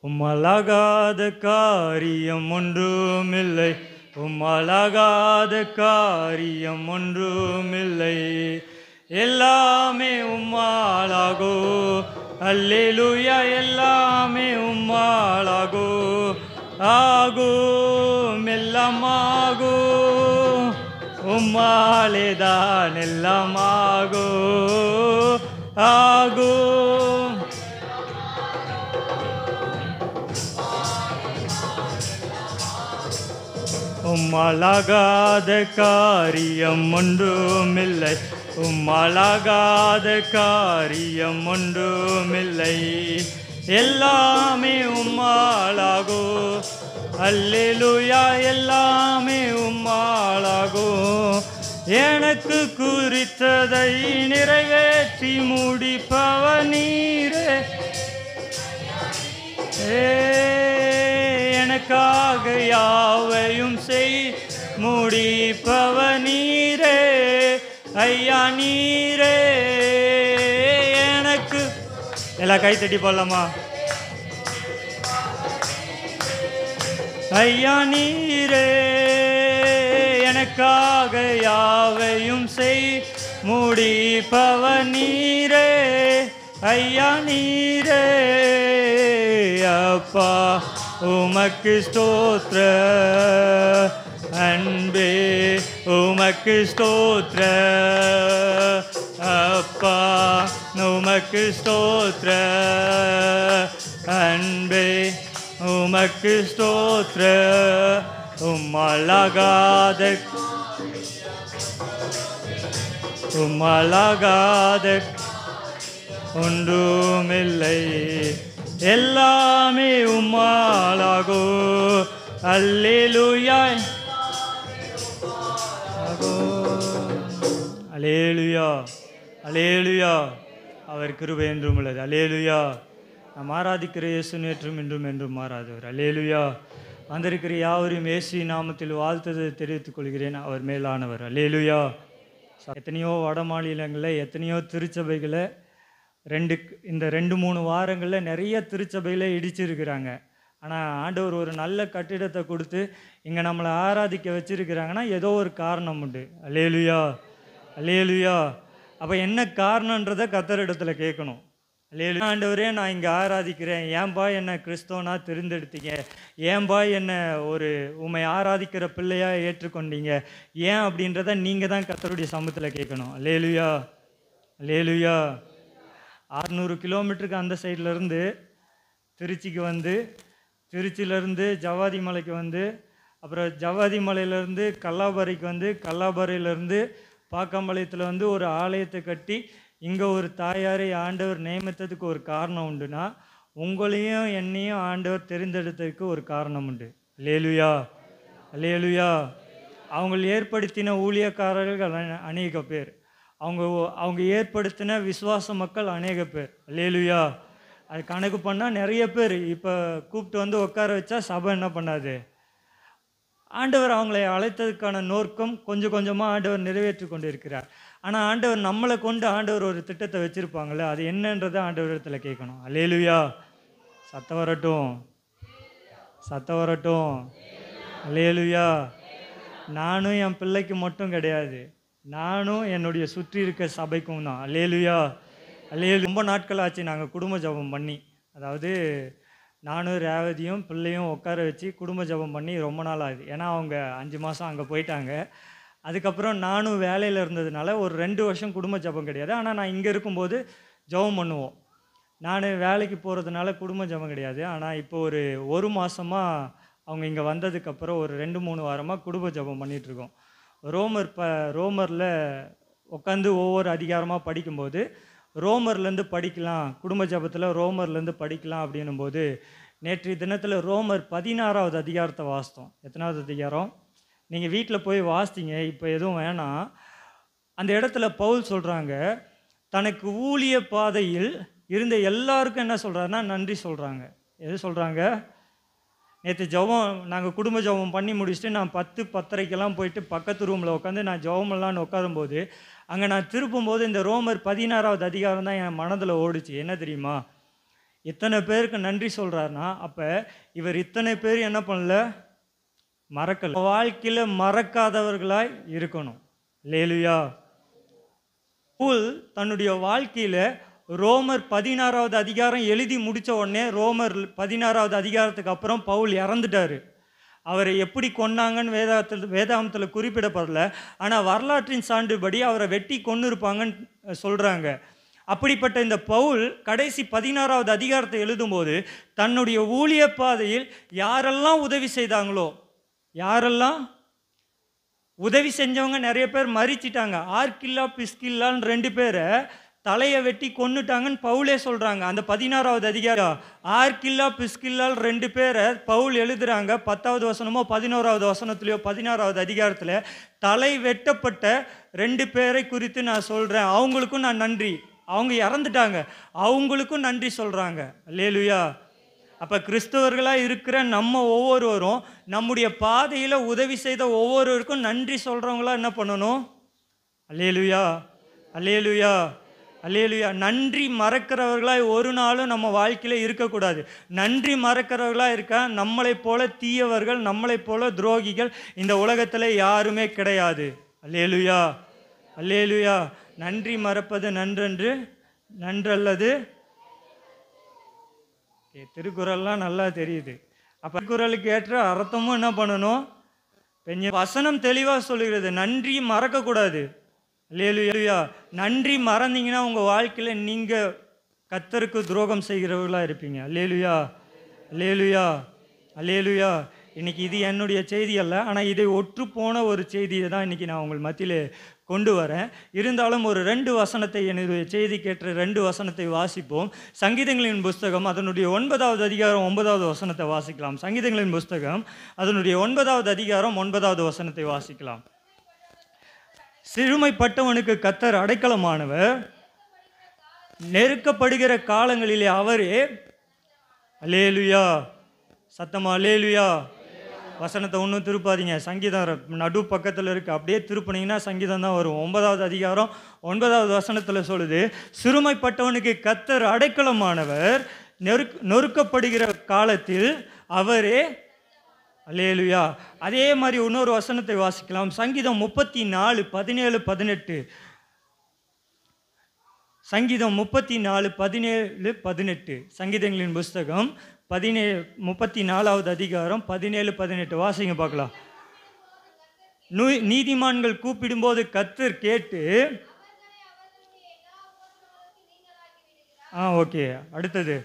உம்மலாகாத காரியம் ஒன்றுமில்லை, உம்மலாகாத காரியம் ஒன்றுமில்லை. எல்லாமே உம்மாலாகோ, அல்லேலூயா, எல்லாமே உம்மாலாகோ. ஆகும் எல்லாமாகோ, உம்மாலேதான் எல்லாமாகோ. ஆகும் உம்மலாகாத காரியம் ஒன்றுமில்லை, உம்மலாகாத காரியம் ஒன்றுமில்லை. எல்லாமே உம்மாலாகோ, அல்லேலூயா, எல்லாமே உம்மாலாகோ. எனக்கு குறித்ததை நிறைவேற்றி முடிப்பவர் நீரே, எனக்காக யாவையும் செய் முடிப்பவர் நீரே. ஐயா நீரே எனக்கு, எல்லாம் கை தட்டி போடலாமா? ஐயா நீரே எனக்காக யாவையும் செய் முடிப்பவர் நீரே. ஐயா நீரே அப்பா உமக்கு ஸ்தோத்திர, அன்பே உமக்கு ஸ்தோத்திர. அப்பா உமக்கு ஸ்தோத்திர, அன்பே உமக்கு ஸ்தோத்திர. உம்மலாகாத உம்மலாகாத ஒன்றுமில்லை, எல்லாமே உம்மாலாகோ. அல்லேலூயா, அல்லேலூயா, அல்லேலூயா. அவர் கிருபை என்றும் உள்ளது. அல்லேலூயா. நாம் ஆராதிக்கிற இயேசு நேற்றும் இன்றும் என்றும் மாறாதவர். அல்லேலூயா. வந்திருக்கிற யாவரையும் இயேசு நாமத்தில் வாழ்த்துதை தெரிவித்துக் கொள்கிறேன். அவர் மேலானவர். அல்லேலூயா. எத்தனையோ வட மாநிலங்களில் எத்தனையோ திருச்சபைகளை இந்த 2-3 வாரங்களில் நிறைய திருச்சபையில் இடிச்சிருக்கிறாங்க. ஆனால் ஆண்டவர் ஒரு நல்ல கட்டிடத்தை கொடுத்து இங்கே நம்மளை ஆராதிக்க வச்சுருக்கிறாங்கன்னா ஏதோ ஒரு காரணம் உண்டு. அல்லேலூயா, அல்லேலூயா. அப்போ என்ன காரணன்றதை கர்த்தரிடத்தில் கேட்கணும். அல்லேலூயா. ஆண்டவரே நான் இங்கே ஆராதிக்கிறேன், ஏன்பா என்னை கிறிஸ்தவனா தெரிந்தெடுத்தீங்க, ஏன்பா என்னை ஒரு உம்மை ஆராதிக்கிற பிள்ளையாக ஏற்றுக்கொண்டீங்க, ஏன் அப்படின்றத நீங்கள் தான் கர்த்தருடைய சமூகத்தில் கேட்கணும். அல்லேலூயா, அல்லேலூயா. 600 கிலோமீட்டருக்கு அந்த சைட்லேருந்து திருச்சிக்கு வந்து, திருச்சியிலேருந்து ஜவாதி மலைக்கு வந்து, அப்புறம் ஜவாதி மலையிலேருந்து கல்லாபாறைக்கு வந்து, கல்லாபாறையிலேருந்து பாக்கம்பாளையத்தில் வந்து ஒரு ஆலயத்தை கட்டி இங்கே ஒரு தாயாரை ஆண்டவர் நியமித்ததுக்கு ஒரு காரணம் உண்டுனா, உங்களையும் என்னையும் ஆண்டவர் தெரிந்தெடுத்ததுக்கு ஒரு காரணம் உண்டு. அல்லேலூயா, அல்லேலூயா. அவங்க ஏற்படுத்தின ஊழியக்காரர்கள் அநேக பேர், அவங்க ஏற்படுத்தின விசுவாச மக்கள் அநேக பேர். அல்லேலூயா. அது கணக்கு பண்ணால் நிறைய பேர். இப்போ கூப்பிட்டு வந்து உட்கார வச்சா சபை என்ன பண்ணாது? ஆண்டவர் அவங்களை அழைத்ததுக்கான நோக்கம் கொஞ்சம் கொஞ்சமாக ஆண்டவர் நிறைவேற்றி கொண்டு இருக்கிறார். ஆனால் ஆண்டவர் நம்மளை கொண்டு ஆண்டவர் ஒரு திட்டத்தை வச்சுருப்பாங்களே, அது என்னன்றதை ஆண்டவரிடத்தில் கேட்கணும். அல்லேலூயா. சத்தம் வரட்டும், சத்தம் வரட்டும். அல்லேலூயா. நானும் என் பிள்ளைக்கு மட்டும் கிடையாது, நானும் என்னுடைய சுற்றி இருக்க சபைக்கும் தான். அல்லேலூயா, அல்லேலூயா. ரொம்ப நாட்கள் ஆச்சு நாங்கள் குடும்ப ஜபம் பண்ணி, அதாவது நானும் ரேவதியும் பிள்ளையும் உட்கார வச்சு குடும்ப ஜபம் பண்ணி ரொம்ப நாள் ஆகுது. ஏன்னா அவங்க 5 மாதம் அங்கே போயிட்டாங்க. அதுக்கப்புறம் நானும் வேலையில் இருந்ததுனால ஒரு 2 வருஷம் குடும்ப ஜபம் கிடையாது. ஆனால் நான் இங்கே இருக்கும்போது ஜபம் பண்ணுவோம். நான் வேலைக்கு போகிறதுனால குடும்ப ஜபம் கிடையாது. ஆனால் இப்போ ஒரு மாதமாக அவங்க இங்கே வந்ததுக்கப்புறம் ஒரு 2-3 வாரமாக குடும்ப ஜபம் பண்ணிகிட்ருக்கோம். ரோமரில் உட்காந்து ஒவ்வொரு அதிகாரமாக படிக்கும்போது ரோமர்லேருந்து படிக்கலாம், குடும்ப ஜபத்தில் ரோமர்லேருந்து படிக்கலாம் அப்படின்னும்போது நேற்றைய தினத்தில் ரோமர் 16வது அதிகாரத்தை வாசித்தோம். எத்தனாவது அதிகாரம்? நீங்கள் வீட்டில் போய் வாசித்தீங்க, இப்போ எதுவும் வேணாம். அந்த இடத்துல பவுல் சொல்கிறாங்க, தனக்கு ஊழிய பாதையில் இருந்த எல்லாருக்கும் என்ன சொல்கிறாருன்னா நன்றி சொல்கிறாங்க. எது சொல்கிறாங்க? நேற்று ஜபம் நாங்கள் குடும்ப ஜபம் பண்ணி முடிச்சுட்டு நான் 10-10:30 போயிட்டு பக்கத்து ரூமில் உட்காந்து நான் ஜபமெல்லான்னு உட்காரும்போது அங்கே நான் திருப்பும்போது இந்த ரோமர் 16வது அதிகாரம் தான் என் மனதில் ஓடிச்சு. என்ன தெரியுமா? இத்தனை பேருக்கு நன்றி சொல்கிறாருன்னா அப்போ இவர் இத்தனை பேர் என்ன பண்ணல, மறக்கல. வாழ்க்கையில் மறக்காதவர்களாய் இருக்கணும். அல்லேலூயா. பவுல் தன்னுடைய வாழ்க்கையில் ரோமர் 16வது அதிகாரம் எழுதி முடித்த உடனே, ரோமர் 16வது அதிகாரத்துக்கு அப்புறம் பவுல் இறந்துட்டார். அவரை எப்படி கொன்னாங்கன்னு வேதாகமத்தில் குறிப்பிடப்படல. ஆனால் வரலாற்றின் சான்றுபடி அவரை வெட்டி கொன்று இருப்பாங்கன்னு சொல்கிறாங்க. அப்படிப்பட்ட இந்த பவுல் கடைசி 16வது அதிகாரத்தை எழுதும்போது தன்னுடைய ஊழிய பாதையில் யாரெல்லாம் உதவி செய்தாங்களோ, யாரெல்லாம் உதவி செஞ்சவங்க நிறைய பேர் மறிச்சிட்டாங்க. ஆர்கில்லா பிஸ்கில்லான்னு 2 பேரை தலையை வெட்டி கொன்னுட்டாங்கன்னு பவுலே சொல்கிறாங்க. அந்த 16வது அதிகாரம் ஆர்கில்லா பிஸ்கில்லால் 2 பேரை பவுல் எழுதுகிறாங்க. 10வது வசனமோ 11வது வசனத்துலையோ 16வது அதிகாரத்தில் தலை வெட்டப்பட்ட 2 பேரை குறித்து நான் சொல்கிறேன். அவங்களுக்கும் நான் நன்றி, அவங்க இறந்துட்டாங்க, அவங்களுக்கும் நன்றி சொல்கிறாங்க. அல்லேலூயா. அப்போ கிறிஸ்தவர்களாக இருக்கிற நம்ம ஒவ்வொருவரும் நம்முடைய பாதையில் உதவி செய்த ஒவ்வொருவருக்கும் நன்றி சொல்கிறவங்களாம் என்ன பண்ணணும்? அல்லேலூயா, அல்லேலூயா, அல்லேலூயா. நன்றி மறக்கிறவர்களாய் ஒரு நாளும் நம்ம வாழ்க்கையில் இருக்கக்கூடாது. நன்றி மறக்கிறவர்களாக இருக்க நம்மளைப் போல தீயவர்கள், நம்மளைப் போல துரோகிகள் இந்த உலகத்தில் யாருமே கிடையாது. அல்லேலூயா, அல்லேலூயா. நன்றி மறப்பது நன்றன்று, நன்றல்லது. திருக்குறள்லாம் நல்லா தெரியுது. அப்போ திருக்குறளுக்கு ஏற்ற அர்த்தமும் என்ன பண்ணணும்? கொஞ்சம் வசனம் தெளிவாக சொல்லுகிறது, நன்றி மறக்கக்கூடாது. அல்லேலூயா. நன்றி மறந்தீங்கன்னா உங்கள் வாழ்க்கையில் நீங்கள் கர்த்தருக்கு துரோகம் செய்கிறவர்களாக இருப்பீங்க. அல்லேலூயா, அல்லேலூயா, அல்லேலூயா. இன்றைக்கி இது என்னுடைய செய்தி அல்ல, ஆனால் இதை ஒற்று போன ஒரு செய்தியை தான் இன்றைக்கி நான் உங்கள் மத்தியில் கொண்டு வரேன். இருந்தாலும் ஒரு 2 வசனத்தை, என்னுடைய செய்தி கேட்ட 2 வசனத்தை வாசிப்போம். சங்கீதங்களின் புஸ்தகம் அதனுடைய 9வது அதிகாரம் 9வது வசனத்தை வாசிக்கலாம். சங்கீதங்களின் புஸ்தகம் அதனுடைய 9வது அதிகாரம் 9வது வசனத்தை வாசிக்கலாம். சிறுமைப்பட்டவனுக்கு கர்த்தர் அடைக்கலமானவர், நெருக்கப்படுகிற காலங்களிலே அவரே. அல்லேலூயா. சத்தமா அல்லேலூயா. வசனத்தை ஒன்றும் திருப்பாதீங்க, சங்கீதம் நடு பக்கத்தில் இருக்குது, அப்படியே திருப்பினீங்கன்னா சங்கீதம் தான் வரும். 9வது அதிகாரம் 9வது வசனத்தில் சொல்லுது, சிறுமைப்பட்டவனுக்கு கர்த்தர் அடைக்கலமானவர், நொறுக்கப்படுகிற காலத்தில் அவரே. அல்லேலூயா. அதே மாதிரி இன்னொரு வசனத்தை வாசிக்கலாம். சங்கீதம் 34 17 18. சங்கீதம் 34 17 18. சங்கீதங்களின் புஸ்தகம் 34வது அதிகாரம் 17 18 வாசிங்க பார்க்கலாம். நீதிமான்கள் கூப்பிடும்போது கர்த்தர் கேட்டு. ஓகே, அடுத்தது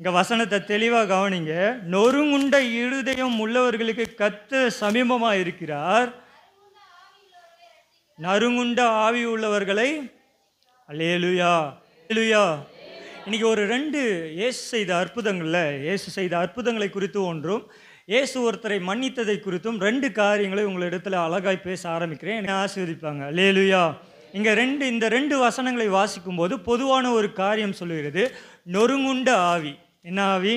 இங்கே வசனத்தை தெளிவாக கவனிங்க. நொறுங்குண்ட இருதயம் உள்ளவர்களுக்கு கர்த்தர் சமீபமாக இருக்கிறார், நறுங்குண்ட ஆவி உள்ளவர்களை. அல்லேலூயா, அல்லேலூயா. இன்றைக்கி ஒரு 2 இயேசு செய்த அற்புதங்களில், இயேசு செய்த அற்புதங்களை குறித்து ஒன்றும், இயேசு ஒருத்தரை மன்னித்ததை குறித்தும் 2 காரியங்களை உங்களிடத்தில் அழகாய் பேச ஆரம்பிக்கிறேன். என்னை ஆசீர்வதிப்பாங்க. அல்லேலூயா. இந்த 2 வசனங்களை வாசிக்கும்போது பொதுவான ஒரு காரியம் சொல்லுகிறது, நொறுங்குண்ட ஆவி. என்ன ஆவி?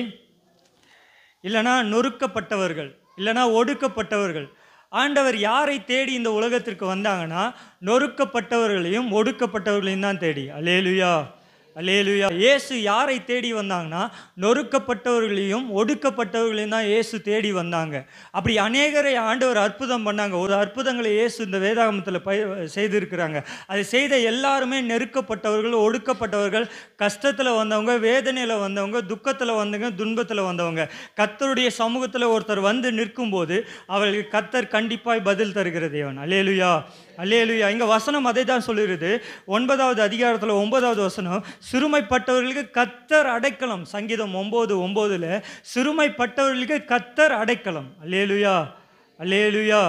இல்லைனா நொறுக்கப்பட்டவர்கள், இல்லைனா ஒடுக்கப்பட்டவர்கள். ஆண்டவர் யாரை தேடி இந்த உலகத்திற்கு வந்தாங்கன்னா நொறுக்கப்பட்டவர்களையும் ஒடுக்கப்பட்டவர்களையும் தான் தேடி. அல்லேலூயா, அல்லேலூயா. இயேசு யாரை தேடி வந்தாங்கன்னா நொறுக்கப்பட்டவர்களையும் ஒடுக்கப்பட்டவர்களையும் தான் இயேசு தேடி வந்தாங்க. அப்படி அநேகரை ஆண்டவர் அற்புதம் பண்ணாங்க. ஒரு அற்புதங்களை இயேசு இந்த வேதாகமத்தில் செய்திருக்கிறாங்க. அதை செய்த எல்லாருமே நெருக்கப்பட்டவர்கள், ஒடுக்கப்பட்டவர்கள், கஷ்டத்தில் வந்தவங்க, வேதனையில் வந்தவங்க, துக்கத்தில் வந்தவங்க, துன்பத்தில் வந்தவங்க. கர்த்தருடைய சமூகத்தில் ஒருத்தர் வந்து நிற்கும்போது அவர்களுக்கு கர்த்தர் கண்டிப்பாய் பதில் தருகிற தேவன். அல்லேலூயா, அல்லேலூயா. இங்கே வசனம் அதை தான் சொல்லுகிறது. 9வது அதிகாரத்தில் 9வது வசனம், சிறுமைப்பட்டவர்களுக்கு கர்த்தர் அடைக்கலம். சங்கீதம் 9:9 சிறுமைப்பட்டவர்களுக்கு கர்த்தர் அடைக்கலம். அல்லேலூயா, அல்லேலூயா.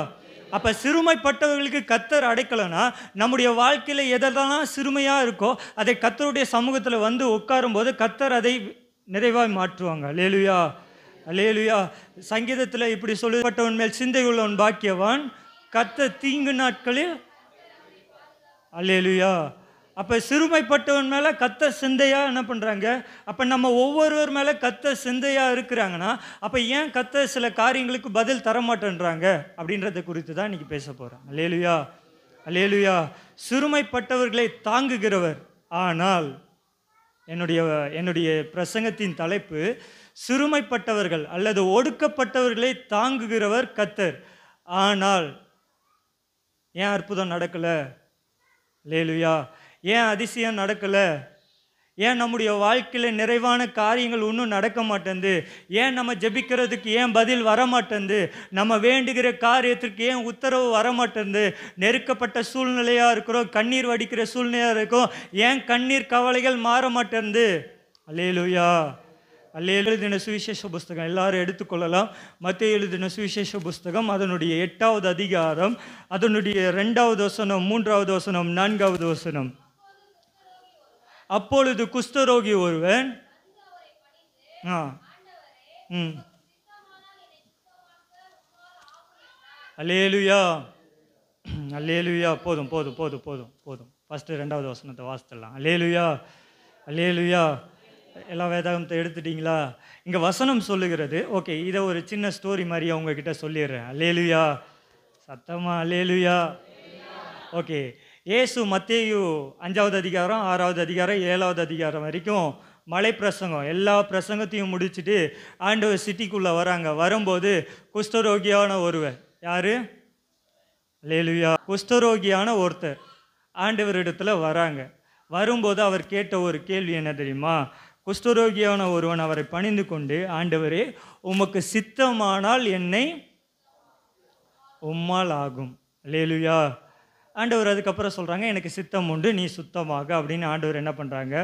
அப்போ சிறுமைப்பட்டவர்களுக்கு கர்த்தர் அடைக்கலம்னா நம்முடைய வாழ்க்கையில் எதெல்லாம் சிறுமையாக இருக்கோ அதை கர்த்தருடைய சமூகத்தில் வந்து உட்காரும்போது கர்த்தர் அதை நிறைவாய் மாற்றுவாங்க. அல்லேலூயா, அல்லேலூயா. சங்கீதத்தில் இப்படி சொல்லப்பட்டவன் மேல் சிந்தை உள்ளவன் பாக்கியவான், கர்த்தர் தீங்கு நாட்களில். அல்லேலூயா. அப்போ சிறுமைப்பட்டவன் மேலே கர்த்தர் சிந்தையாக என்ன பண்ணுறாங்க? அப்போ நம்ம ஒவ்வொருவர் மேலே கர்த்தர் சிந்தையாக இருக்கிறாங்கன்னா அப்போ ஏன் கர்த்தர் சில காரியங்களுக்கு பதில் தரமாட்டேன்றாங்க அப்படின்றத குறித்து தான் இன்றைக்கி பேச போகிறேன். அல்லேலூயா, அல்லேலூயா. சிறுமைப்பட்டவர்களை தாங்குகிறவர், ஆனால் என்னுடைய என்னுடைய பிரசங்கத்தின் தலைப்பு சிறுமைப்பட்டவர்கள் அல்லது ஒடுக்கப்பட்டவர்களை தாங்குகிறவர் கர்த்தர். ஆனால் ஏன் அற்புதம் நடக்கலை? அல்லேலூயா. ஏன் அதிசயம் நடக்கலை? ஏன் நம்முடைய வாழ்க்கையில் நிறைவான காரியங்கள் இன்னும் நடக்க மாட்டேங்குது? ஏன் நம்ம ஜெபிக்கிறதுக்கு ஏன் பதில் வர மாட்டேங்குது? நம்ம வேண்டுகிற காரியத்திற்கு ஏன் உத்தரவு வர மாட்டேங்குது? நெருக்கப்பட்ட சூழ்நிலையாக இருக்கிறோம், கண்ணீர் வடிக்கிற சூழ்நிலையாக இருக்கும், ஏன் கண்ணீர் கவலைகள் மாற மாட்டேங்குது? அல்லேலூயா. எழுதின சுவிசேஷ புஸ்தகம் எல்லாரும் எடுத்துக்கொள்ளலாம். மத்தேயு எழுதின சுவிசேஷ புஸ்தகம் அதனுடைய 8வது அதிகாரம், அதனுடைய 2வது வசனம், 3வது வசனம், 4வது வசனம். அப்பொழுது குஷ்டரோகி ஒருவன் அல்லேலூயா அல்லேலூயா. போதும் போதும் போதும் போதும் போதும். ஃபஸ்ட்டு 2வது வசனத்தை வாசித்துடலாம். அல்லேலூயா அல்லேலூயா. எல்லா வேதாகமத்தை எடுத்துட்டிங்களா? இங்கே வசனம் சொல்லுகிறது. ஓகே, இதை ஒரு சின்ன ஸ்டோரி மாதிரி அவங்கக்கிட்ட சொல்லிடுறேன். அல்லேலூயா. சத்தமாக அல்லேலூயா. ஓகே, இயேசு மத்தேயு 5வது அதிகாரம், 6வது அதிகாரம், 7வது அதிகாரம் வரைக்கும் மலை பிரசங்கம், எல்லா பிரசங்கத்தையும் முடிச்சுட்டு ஆண்டவர் சிட்டிக்குள்ளே வராங்க. வரும்போது குஷ்டரோகியான ஒருவர், யார்? அல்லேலூயா. குஷ்டரோகியான ஒருத்தர் ஆண்டவரிடத்தில் வராங்க. வரும்போது அவர் கேட்ட ஒரு கேள்வி என்ன தெரியுமா? குஷ்டரோகியான ஒருவன் அவரை பணிந்து கொண்டு, ஆண்டவரே, உமக்கு சித்தமானால் என்னை உம்மால் ஆகும். அல்லேலூயா. ஆண்டவர் அதுக்கப்புறம் சொல்கிறாங்க, எனக்கு சித்தம் உண்டு, நீ சுத்தமாக அப்படின்னு ஆண்டவர் என்ன பண்ணுறாங்க?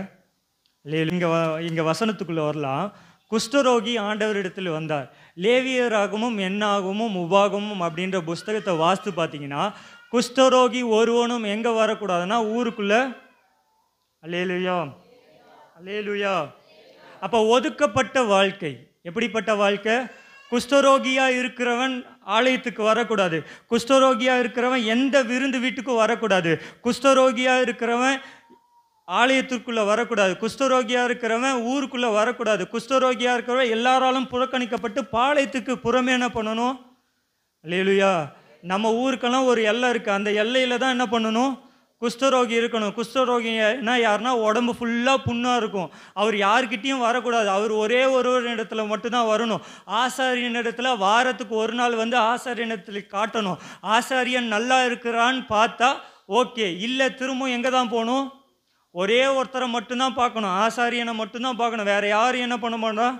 இங்கே வசனத்துக்குள்ளே வரலாம். குஷ்டரோகி ஆண்டவரிடத்தில் வந்தார். லேவியராகமும் என்னாகமும் உபாகமும் அப்படின்ற புஸ்தகத்தை வாசித்து பார்த்தீங்கன்னா, குஷ்டரோகி ஒருவனும் எங்கே வரக்கூடாதுன்னா ஊருக்குள்ளே. அல்லேலூயா அல்லேலூயா. அப்போ ஒதுக்கப்பட்ட வாழ்க்கை. எப்படிப்பட்ட வாழ்க்கை? குஷ்டரோகியாக இருக்கிறவன் ஆலயத்துக்கு வரக்கூடாது. குஷ்டரோகியாக இருக்கிறவன் எந்த விருந்து வீட்டுக்கும் வரக்கூடாது. குஷ்டரோகியாக இருக்கிறவன் ஆலயத்திற்குள்ளே வரக்கூடாது. குஷ்டரோகியாக இருக்கிறவன் ஊருக்குள்ளே வரக்கூடாது. குஷ்டரோகியாக இருக்கிறவன் எல்லாராலும் புறக்கணிக்கப்பட்டு பாளையத்துக்கு புறமே என்ன பண்ணணும்? அல்லேலூயா. நம்ம ஊருக்கெல்லாம் ஒரு எல்லை இருக்குது. அந்த எல்லையில் தான் என்ன பண்ணணும்? குஷ்டரோகி இருக்கணும். குஷ்டரோகினா யாருன்னா உடம்பு ஃபுல்லாக புண்ணாக இருக்கும். அவர் யார்கிட்டையும் வரக்கூடாது. அவர் ஒரே ஒரு இடத்துல மட்டும்தான் வரணும். ஆசாரியன் இடத்துல வாரத்துக்கு ஒரு நாள் வந்து ஆசாரியனத்தில் காட்டணும். ஆசாரியன் நல்லா இருக்கிறான்னு பார்த்தா ஓகே, இல்லை திரும்ப எங்கே தான் போகணும்? ஒரே ஒருத்தரை மட்டும்தான் பார்க்கணும். ஆசாரியனை மட்டும்தான் பார்க்கணும். வேறு யாரும் என்ன பண்ண மாட்டோம்?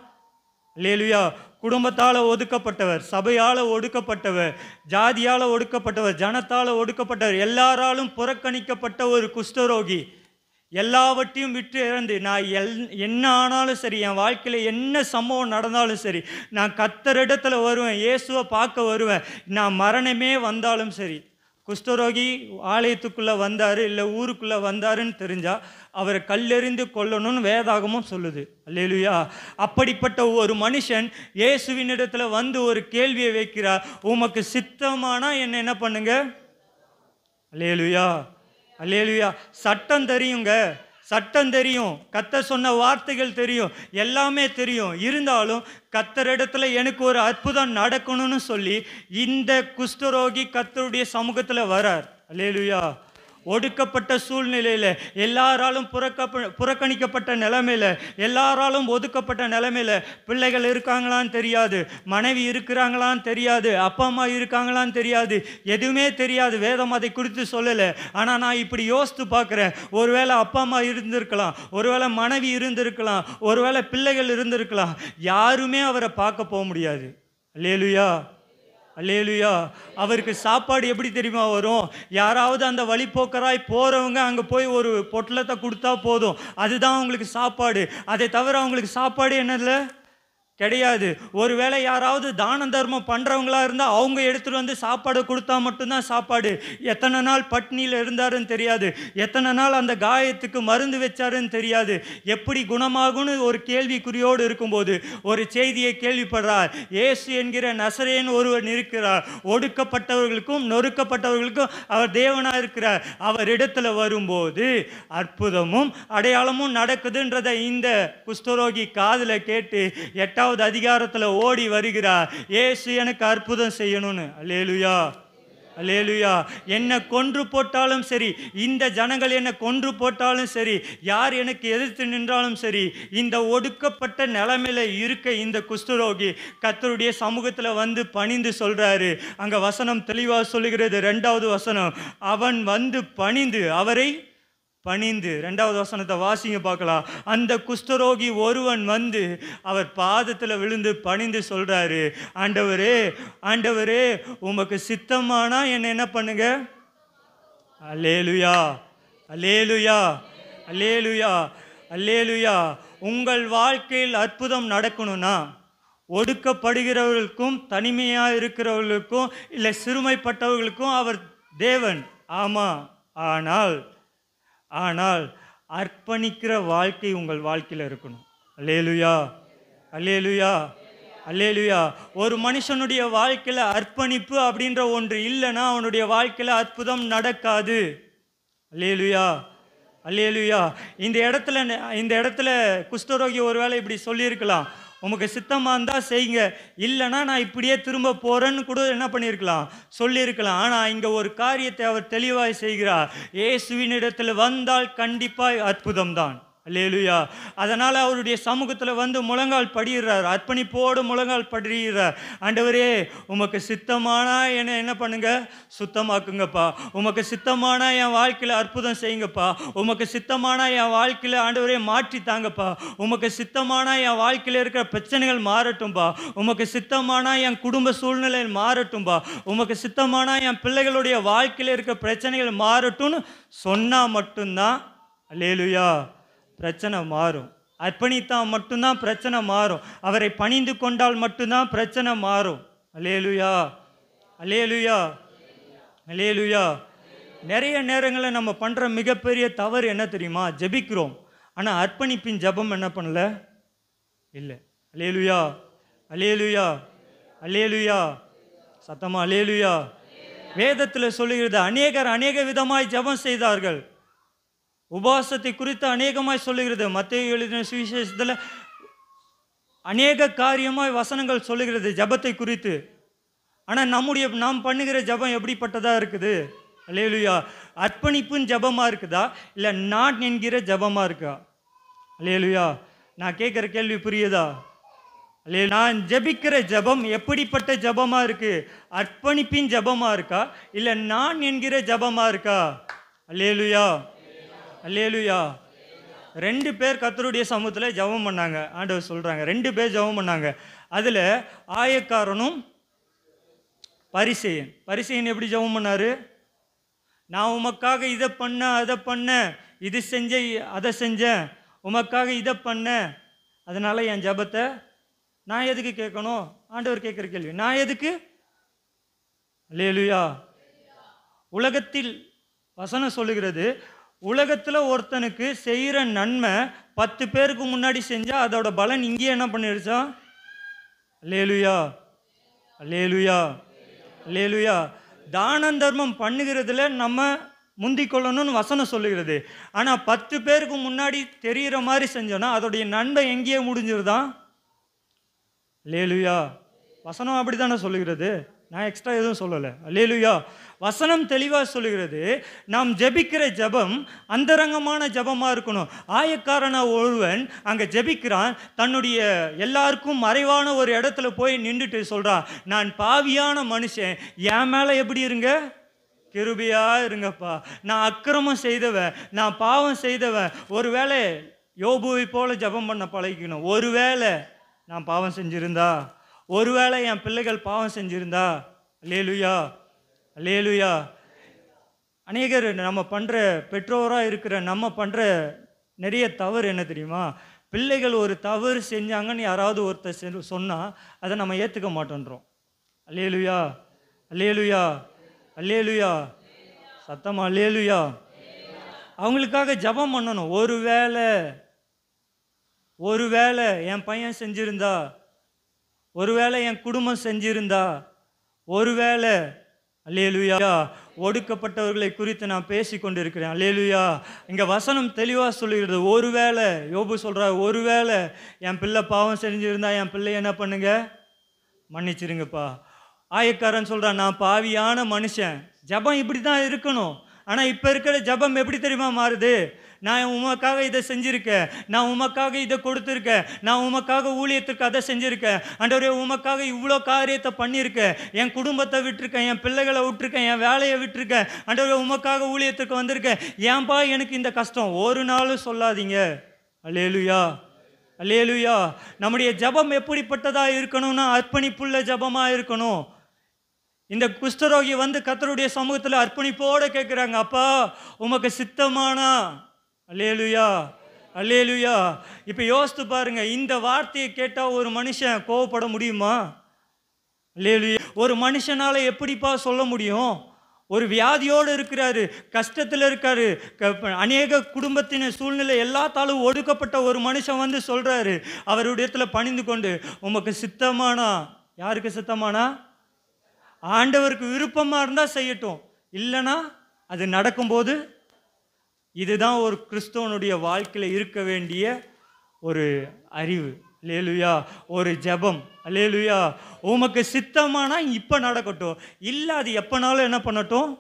அல்லேலூயா. குடும்பத்தால் ஒதுக்கப்பட்டவர், சபையால் ஒடுக்கப்பட்டவர், ஜாதியால் ஒடுக்கப்பட்டவர், ஜனத்தால் ஒடுக்கப்பட்டவர், எல்லாராலும் புறக்கணிக்கப்பட்ட ஒரு குஷ்டரோகி எல்லாவற்றையும் விட்டு இறந்து, நான் என்ன ஆனாலும் சரி, என் வாழ்க்கையில் என்ன சம்பவம் நடந்தாலும் சரி, நான் கர்த்தரிடத்தில் வருவேன், இயேசுவை பார்க்க வருவேன், நான் மரணமே வந்தாலும் சரி. குஷ்டரோகி ஆலயத்துக்குள்ளே வந்தார், இல்லை ஊருக்குள்ளே வந்தாருன்னு தெரிஞ்சால் அவரை கல்லெறிந்து கொல்லணும்னு வேதாகமும் சொல்லுது. அல்லேலூயா. அப்படிப்பட்ட ஒரு மனுஷன் இயேசுவின் இடத்துல வந்து ஒரு கேள்வியை வைக்கிறார், உமக்கு சித்தமானா என்ன பண்ணுங்க? அல்லேலூயா அல்லேலூயா. சட்டம் தெரியுங்க, சட்டம் தெரியும், கர்த்தர் சொன்ன வார்த்தைகள் தெரியும், எல்லாமே தெரியும். இருந்தாலும் கர்த்தரிடத்துல எனக்கு ஒரு அற்புதம் நடக்கணும்னு சொல்லி இந்த குஷ்டரோகி கர்த்தருடைய சமூகத்தில் வரார். அல்லேலூயா. ஒடுக்கப்பட்ட சூழ்நிலையில், எல்லாராலும் புறக்கணிக்கப்பட்ட நிலைமையில், எல்லாராலும் ஒதுக்கப்பட்ட நிலைமையில், பிள்ளைகள் இருக்காங்களான்னு தெரியாது, மனைவி இருக்கிறாங்களான்னு தெரியாது, அப்பா அம்மா இருக்காங்களான்னு தெரியாது, எதுவுமே தெரியாது. வேதம் அதை குறித்து சொல்லலை. ஆனால் நான் இப்படி யோசித்து பார்க்குறேன், ஒருவேளை அப்பா அம்மா இருந்திருக்கலாம், ஒருவேளை மனைவி இருந்திருக்கலாம், ஒருவேளை பிள்ளைகள் இருந்திருக்கலாம். யாருமே அவரை பார்க்க போக முடியாது. அல்லேலூயா அல்லேலூயா. அவருக்கு சாப்பாடு எப்படி தெரியுமா வரும்? யாராவது அந்த வழிப்போக்கராய் போகிறவங்க அங்கே போய் ஒரு பொட்டலத்தை கொடுத்தா போதும், அதுதான் அவங்களுக்கு சாப்பாடு. அதை தவிர அவங்களுக்கு சாப்பாடு என்னதில்ல கிடையாது. ஒருவேளை யாராவது தான தர்மம் பண்ணுறவங்களா இருந்தால் அவங்க எடுத்துகிட்டு வந்து சாப்பாடு கொடுத்தா மட்டும்தான் சாப்பாடு. எத்தனை நாள் பட்னியில் இருந்தாருன்னு தெரியாது, எத்தனை நாள் அந்த காயத்துக்கு மருந்து வச்சாருன்னு தெரியாது, எப்படி குணமாகும்னு ஒரு கேள்விக்குறியோடு இருக்கும்போது ஒரு செய்தியை கேள்விப்படுறார். இயேசு என்கிற நசரேன் ஒருவர் இருக்கிறார், ஒடுக்கப்பட்டவர்களுக்கும் நொறுக்கப்பட்டவர்களுக்கும் அவர் தேவனாக இருக்கிறார். அவர் இடத்துல வரும்போது அற்புதமும் அடையாளமும் நடக்குதுன்றதை இந்த குஷ்டரோகி காதில் கேட்டு 8வது அதிகாரத்தில் ஓடி வருகிறார், இயேசு எனக்கு அற்புதம் செய்யணும்னு. அல்லேலூயா அல்லேலூயா. என்னை கொன்று போட்டாலும் சரி, இந்த ஜனங்கள் என்னை கொன்று போட்டாலும் சரி, யார் எனக்கு எதிர்த்து நின்றாலும் சரி, இந்த ஒடுக்கப்பட்ட நிலைமையில இருக்க இந்த குஷ்டரோகி கர்த்தருடைய சமூகத்தில் வந்து பணிந்து சொல்றாரு. அங்க வசனம் தெளிவாக சொல்லுகிறது. 2வது வசனம், அவன் வந்து பணிந்து, அவரை பணிந்து. 2வது வசனத்தை வாசிங்க பார்க்கலாம். அந்த குஷ்டரோகி ஒருவன் வந்து அவர் பாதத்தில் விழுந்து பணிந்து சொல்றாரு, ஆண்டவரே ஆண்டவரே உமக்கு சித்தமானா என்ன என்ன பண்ணுங்க. அல்லேலுயா அல்லேலுயா அல்லேலுயா அல்லேலுயா. உங்கள் வாழ்க்கையில் அற்புதம் நடக்கணும்னா, ஒடுக்கப்படுகிறவர்களுக்கும் தனிமையாக இருக்கிறவர்களுக்கும் இல்லை சிறுமைப்பட்டவர்களுக்கும் அவர் தேவன். ஆமாம். ஆனால் அர்ப்பணிக்கிற வாழ்க்கை உங்கள் வாழ்க்கையில் இருக்கணும். அல்லேலுயா அல்லேலுயா அல்லேலுயா. ஒரு மனுஷனுடைய வாழ்க்கையில் அர்ப்பணிப்பு அப்படின்ற ஒன்று இல்லைன்னா அவனுடைய வாழ்க்கையில் அற்புதம் நடக்காது. அல்லேலுயா அல்லேலுயா. இந்த இடத்துல குஷ்டரோகி ஒருவேளை இப்படி சொல்லியிருக்கலாம், உமக்கு சித்தமாக இருந்தால் செய்யுங்க, இல்லைன்னா நான் இப்படியே திரும்ப போகிறேன்னு கூட என்ன பண்ணியிருக்கலாம், சொல்லியிருக்கலாம். ஆனால் இங்கே ஒரு காரியத்தை அவர் தெளிவாக செய்கிறார். இயேசுவினிடத்தில் வந்தால் கண்டிப்பாக அற்புதம் தான். அல்லேலுயா. அதனால் அவருடைய சமூகத்தில் வந்து முழங்கால் படிடுறார், அர்ப்பணிப்போடு முழங்கால் படிடுறார். ஆண்டவரே உமக்கு சித்தமானா என்ன பண்ணுங்க, சுத்தமாக்குங்கப்பா. உமக்கு சித்தமானா என் வாழ்க்கையில் அற்புதம் செய்யுங்கப்பா. உமக்கு சித்தமானா என் வாழ்க்கையில் ஆண்டவரே மாற்றி தாங்கப்பா. உமக்கு சித்தமானா என் வாழ்க்கையில் இருக்கிற பிரச்சனைகள் மாறட்டும்பா. உமக்கு சித்தமானா என் குடும்ப சூழ்நிலை மாறட்டும்பா. உமக்கு சித்தமானா என் பிள்ளைகளுடைய வாழ்க்கையில் இருக்கிற பிரச்சனைகள் மாறட்டும்னு சொன்னால் மட்டும்தான் அல்லேலுயா பிரச்சனை மாறும். அர்ப்பணித்தால் மட்டும்தான் பிரச்சனை மாறும். அவரை பணிந்து கொண்டால் மட்டும்தான் பிரச்சனை மாறும். அல்லேலுயா அல்லேலுயா அல்லேலுயா. நிறைய நேரங்களில் நம்ம பண்ணுற மிகப்பெரிய தவறு என்ன தெரியுமா, ஜெபிக்கிறோம், ஆனால் அர்ப்பணிப்பின் ஜெபம் என்ன பண்ணல, இல்லை. அல்லேலுயா அல்லேலுயா அல்லேலுயா. சத்தமா அல்லேலுயா. வேதத்தில் சொல்லுகிறது, அநேகர் அநேக விதமாய் ஜெபம் செய்தார்கள். உபவாசத்தை குறித்து அநேகமாய் சொல்லுகிறது. மத்தேயு எழுதின சுவிசேஷத்தில் அநேக காரியமாய் வசனங்கள் சொல்லுகிறது ஜெபத்தை குறித்து. ஆனால் நாம் பண்ணுகிற ஜெபம் எப்படிப்பட்டதாக இருக்குது? அல்லேலுயா. அர்ப்பணிப்புன்னு ஜெபமாக இருக்குதா, இல்லை நான் என்கிற ஜெபமாக இருக்கா? அல்லேலுயா. நான் கேட்குற கேள்வி புரியுதா? அல்லே, நான் ஜெபிக்கிற ஜெபம் எப்படிப்பட்ட ஜெபமாக இருக்கு? அர்ப்பணிப்பின் ஜெபமாக இருக்கா, இல்லை நான் என்கிற ஜெபமாக இருக்கா? அல்லேலுயா அல்லேலுயா. 2 பேர் கர்த்தருடைய சமூகத்தில் ஜெபம் பண்ணாங்க. ஆண்டவர் சொல்கிறாங்க 2 பேர் ஜெபம் பண்ணாங்க. அதில் ஆயக்காரனும் பரிசேயன் எப்படி ஜெபம் பண்ணார்? நான் உமக்காக இதை பண்ணேன், அதை பண்ணேன், இது செஞ்சேன், அதை செஞ்சேன், உமக்காக இதை பண்ணேன், அதனால் என் ஜெபத்தை நான் எதுக்கு கேட்கணும்? ஆண்டவர் கேட்குற கேள்வி, நான் எதுக்கு? அல்லேலுயா. உலகத்தில் வசனம் சொல்லுகிறது, உலகத்தில் ஒருத்தனுக்கு செய்கிற நன்மை 10 பேருக்கு முன்னாடி செஞ்சால் அதோட பலன் இங்கேயே என்ன பண்ணிடுச்சா? அல்லேலுயா அல்லேலுயா அல்லேலுயா. தானம் தர்மம் பண்ணுகிறதுல நம்ம முந்திக்கொள்ளணும்னு வசனம் சொல்லுகிறது. ஆனால் 10 பேருக்கு முன்னாடி தெரிகிற மாதிரி செஞ்சோன்னா அதோடைய நன்மை எங்கேயே முடிஞ்சிருதான்? அல்லேலுயா. வசனம் அப்படி தானே சொல்லுகிறது, நான் எக்ஸ்ட்ரா எதுவும் சொல்லலை. அல்லேலுயா. வசனம் தெளிவாக சொல்லுகிறது, நாம் ஜெபிக்கிற ஜெபம் அந்தரங்கமான ஜெபமாக இருக்கணும். ஆயக்காரன ஒருவன் அங்கே ஜெபிக்கிறான், தன்னுடைய எல்லாருக்கும் மறைவான ஒரு இடத்துல போய் நின்றுட்டு சொல்கிறான், நான் பாவியான மனுஷன், என் மேலே எப்படி இருங்க, கிருபையாக இருங்கப்பா. நான் அக்கிரமம் செய்தவன், நான் பாவம் செய்தவன். ஒருவேளை யோபுவை போல ஜெபம் பண்ண பழகிக்கணும். ஒருவேளை நான் பாவம் செஞ்சிருந்தா, ஒருவேளை என் பிள்ளைகள் பாவம் செஞ்சிருந்தா. அல்லேலுயா அல்லேலுயா. அநேகர் நம்ம பண்ணுற, பெற்றோராக இருக்கிற நம்ம பண்ணுற நிறைய தவறு என்ன தெரியுமா? பிள்ளைகள் ஒரு தவறு செஞ்சாங்கன்னு யாராவது ஒருத்தர் சொன்னால் அதை நம்ம ஏற்றுக்க மாட்டோன்றோம். அல்லேலுயா அல்லேலுயா அல்லேலுயா. சத்தமா அல்லேலுயா. அவங்களுக்காக ஜெபம் பண்ணணும். ஒருவேளை என் பையன் செஞ்சிருந்தா, ஒருவேளை என் குடும்பம் செஞ்சிருந்தா, ஒருவேளை. அல்லேலுயா. ஒடுக்கப்பட்டவர்களை குறித்து நான் பேசி கொண்டிருக்கிறேன். அல்லேலுயா. இங்கே வசனம் தெளிவாக சொல்லுகிறது, ஒருவேளை. யோபு சொல்கிறார், ஒருவேளை என் பிள்ளை பாவம் செஞ்சிருந்தா என் பிள்ளை என்ன பண்ணுங்க, மன்னிச்சிருங்கப்பா. ஆயக்காரன் சொல்கிறான், நான் பாவியான மனுஷன், ஜெபம் இப்படி தான் இருக்கணும். ஆனால் இப்போ இருக்கிற ஜெபம் எப்படி தெரியுமா மாறுது? நான் உமக்காக இதை செஞ்சுருக்கேன், நான் உமக்காக இதை கொடுத்துருக்கேன், நான் உமக்காக ஊழியத்துக்கு அதை செஞ்சுருக்கேன், ஆண்டவரே உமக்காக இவ்வளோ காரியத்தை பண்ணியிருக்கேன், என் குடும்பத்தை விட்டுருக்கேன், என் பிள்ளைகளை விட்டுருக்கேன், என் வேலையை விட்டுருக்கேன், ஆண்டவரே உமக்காக ஊழியத்துக்கு வந்திருக்கேன், ஏன்பா எனக்கு இந்த கஷ்டம்? ஒரு நாளும் சொல்லாதீங்க. அல்லேலூயா, அல்லேலூயா. நம்முடைய ஜெபம் எப்படிப்பட்டதாக இருக்கணும்னா அர்ப்பணிப்புள்ள ஜெபமாக இருக்கணும். இந்த குஷ்டரோகி வந்து கர்த்தருடைய சமூகத்தில் அர்ப்பணிப்போடு கேட்குறாங்க, அப்பா உமக்கு சித்தமானா? அல்லேலூயா, அல்லேலூயா. இப்போ யோசித்து பாருங்க, இந்த வார்த்தையை கேட்டால் ஒரு மனுஷன் கோவப்பட முடியுமா? அல்லேலூயா. ஒரு மனுஷனால் எப்படிப்பா சொல்ல முடியும்? ஒரு வியாதியோடு இருக்கிறாரு, கஷ்டத்தில் இருக்காரு, அநேக குடும்பத்தின் சூழ்நிலை எல்லாத்தாலும் ஒடுக்கப்பட்ட ஒரு மனுஷன் வந்து சொல்கிறாரு, அவருடையத்துல பணிந்து கொண்டு, உமக்கு சித்தமானா? யாருக்கு சித்தமானா? ஆண்டவருக்கு விருப்பமாக இருந்தால் செய்யட்டும், இல்லைனா அது நடக்கும்போது. இதுதான் ஒரு கிறிஸ்தவனுடைய வாழ்க்கையில் இருக்க வேண்டிய ஒரு அறிவு. அல்லேலூயா. ஒரு ஜெபம். அல்லேலூயா. உமக்கு சித்தமானா இப்போ நடக்கட்டும், இல்லை அது எப்போனாலும் என்ன பண்ணட்டும்.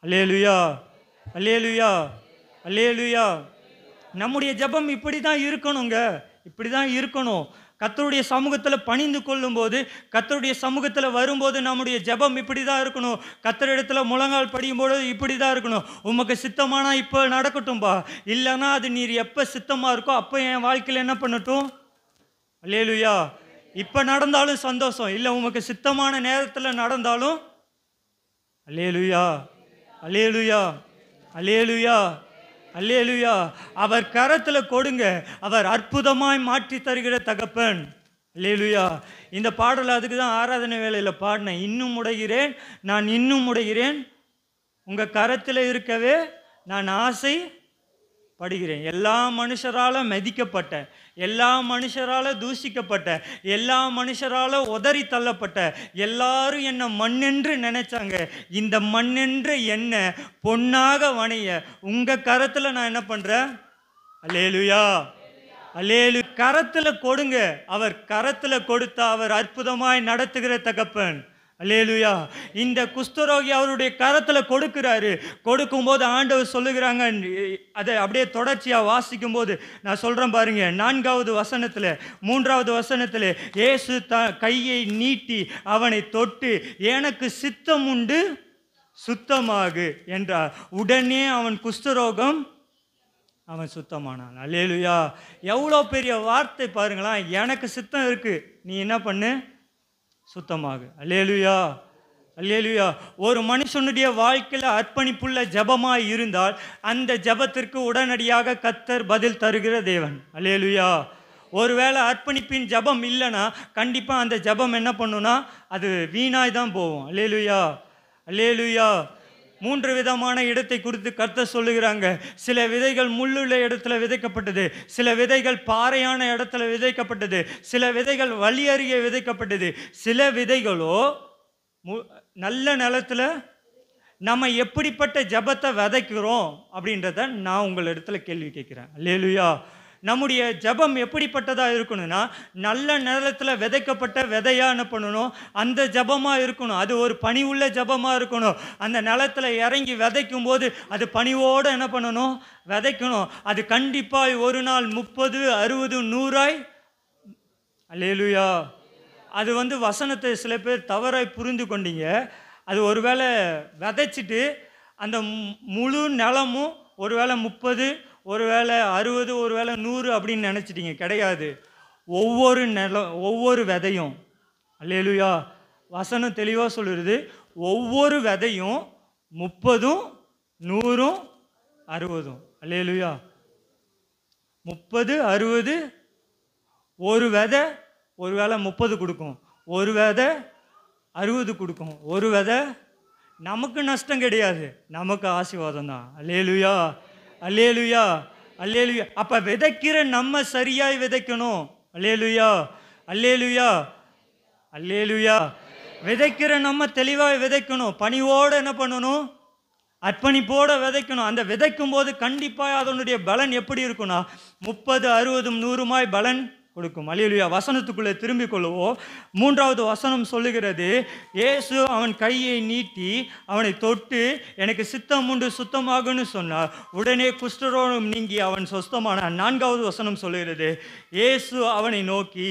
அல்லேலூயா, அல்லேலூயா, அல்லேலூயா. நம்முடைய ஜெபம் இப்படி தான் இருக்கணுங்க, இப்படி தான் இருக்கணும். கர்த்தருடைய சமூகத்தில் பணிந்து கொள்ளும்போது, கர்த்தருடைய சமூகத்தில் வரும்போது நம்முடைய ஜெபம் இப்படி தான் இருக்கணும். கர்த்தரிடத்தில் முழங்கால் படியும்போது இப்படி தான் இருக்கணும். உமக்கு சித்தமானா இப்போ நடக்கட்டும்பா, இல்லைனா அது நீர் எப்போ சித்தமாக இருக்கோ அப்போ என் வாழ்க்கையில் என்ன பண்ணட்டும். அல்லேலூயா. இப்போ நடந்தாலும் சந்தோஷம், இல்லை உமக்கு சித்தமான நேரத்தில் நடந்தாலும். அல்லேலூயா, அல்லேலூயா, அல்லேலூயா, அல்லேலூயா. அவர் கரத்தில் கொடுங்க, அவர் அற்புதமாய் மாற்றி தருகிற தகப்பன். அல்லேலூயா. இந்த பாடல் அதுக்கு தான் ஆராதனை வேளையில் பாடினேன். இன்னும் முடைகிறேன், நான் இன்னும் முடைகிறேன், உங்கள் கரத்தில் இருக்கவே நான் ஆசை படுகிறேன். எல்லா மனுஷரால் மதிக்கப்பட்ட, எல்லா மனுஷரால் தூஷிக்கப்பட்ட, எல்லா மனுஷரால் உதறி தள்ளப்பட்ட, எல்லாரும் என்னை மண்ணென்று நினைச்சாங்க. இந்த மண்ணென்று என்ன பொன்னாக வணைய உங்கள் கரத்தில் நான் என்ன பண்ணுறேன். அல்லேலூயா, அல்லேலூயா. கரத்தில் கொடுங்க, அவர் கரத்தில் கொடுத்தா அவர் அற்புதமாய் நடத்துகிற தகப்பன். அல்லேலூயா. இந்த குஷ்டரோகி அவருடைய கரத்தில் கொடுக்கிறாரு. கொடுக்கும்போது ஆண்டவர் சொல்லுகிறாங்க, அதை அப்படியே தொடர்ச்சியாக வாசிக்கும் போது நான் சொல்கிறேன் பாருங்க, 4வது வசனத்தில் 3வது வசனத்தில், இயேசு கையை நீட்டி அவனை தொட்டு, எனக்கு சித்தம் உண்டு சுத்தமாகு என்றார். உடனே அவன் குஷ்டரோகம் அவன் சுத்தமானான். அல்லேலூயா. எவ்வளோ பெரிய வார்த்தை பாருங்களா. எனக்கு சித்தம் இருக்கு, நீ என்ன பண்ணு, சுத்தமாக. அல்லேலூயா, அல்லேலூயா. ஒரு மனுஷனுடைய வாழ்க்கையில் அர்ப்பணிப்புள்ள ஜெபமாய் இருந்தால் அந்த ஜெபத்திற்கு உடனடியாக கர்த்தர் பதில் தருகிற தேவன். அல்லேலூயா. ஒருவேளை அர்ப்பணிப்பின் ஜெபம் இல்லைன்னா கண்டிப்பாக அந்த ஜெபம் என்ன பண்ணுன்னா அது வீணாய் தான் போகும். அல்லேலூயா, அல்லேலூயா. 3 விதமான இடத்தை குறித்து கர்த்தர் சொல்லுகிறாங்க. சில விதைகள் முள்ளுள்ள இடத்துல விதைக்கப்பட்டது, சில விதைகள் பாறையான இடத்துல விதைக்கப்பட்டது, சில விதைகள் வழி அருகே விதைக்கப்பட்டது, சில விதைகளோ நல்ல நிலத்தில். நம்ம எப்படிப்பட்ட ஜெபத்தை விதைக்கிறோம் அப்படின்றத நான் உங்கள் இடத்துல கேள்வி கேட்குறேன். அல்லேலூயா. நம்முடைய ஜெபம் எப்படிப்பட்டதாக இருக்கணும்னா நல்ல நேரத்தில் விதைக்கப்பட்ட விதையாக என்ன பண்ணணும், அந்த ஜெபமாக இருக்கணும். அது ஒரு பணிவுள்ள ஜெபமாக இருக்கணும். அந்த நிலத்தில் இறங்கி விதைக்கும் போது அது பணிவோடு என்ன பண்ணணும், விதைக்கணும். அது கண்டிப்பாக ஒரு நாள் 30, 60, 100. அல்லேலூயா. அது வசனத்தை சில பேர் தவறாய் புரிந்து கொண்டீங்க. அது ஒருவேளை விதைச்சிட்டு அந்த முழு நிலமும் ஒருவேளை 30, ஒருவேளை 60, ஒருவேளை 100 அப்படின்னு நினச்சிட்டிங்க. கிடையாது. ஒவ்வொரு ஒவ்வொரு விதையும். அல்லேலூயா. வசனம் தெளிவாக சொல்லுறது, ஒவ்வொரு விதையும் 30, 100, 60. அல்லேலூயா. 30, 60. ஒரு விதை ஒருவேளை 30 கொடுக்கும், ஒரு விதை 60 கொடுக்கும், ஒரு விதை நமக்கு நஷ்டம் கிடையாது, நமக்கு ஆசீர்வாதம் தான். அல்லேலூயா, அல்லேலூயா, அல்லேலூயா. அப்போ விதைக்கிற நம்ம சரியாய் விதைக்கணும். அல்லேலூயா, அல்லேலூயா, அல்லேலூயா. விதைக்கிற நம்ம தெளிவாக விதைக்கணும். பணிவோடு என்ன பண்ணணும், அர்ப்பணிப்போடு விதைக்கணும். அந்த விதைக்கும் போது கண்டிப்பாக அதனுடைய பலன் எப்படி இருக்குன்னா 30, 60, 100 பலன் கொடுக்கும். அல்லேலூயா. வசனத்துக்குள்ளே திரும்பிக் கொள்வோம். 3வது வசனம் சொல்லுகிறது, இயேசு அவன் கையை நீட்டி அவனை தொட்டு எனக்கு சித்தம் உண்டு சுத்தமாகுன்னு சொன்னார். உடனே குஷ்டரோகம் நீங்கி அவன் சொஸ்தமானான். 4வது வசனம் சொல்லுகிறது, இயேசு அவனை நோக்கி,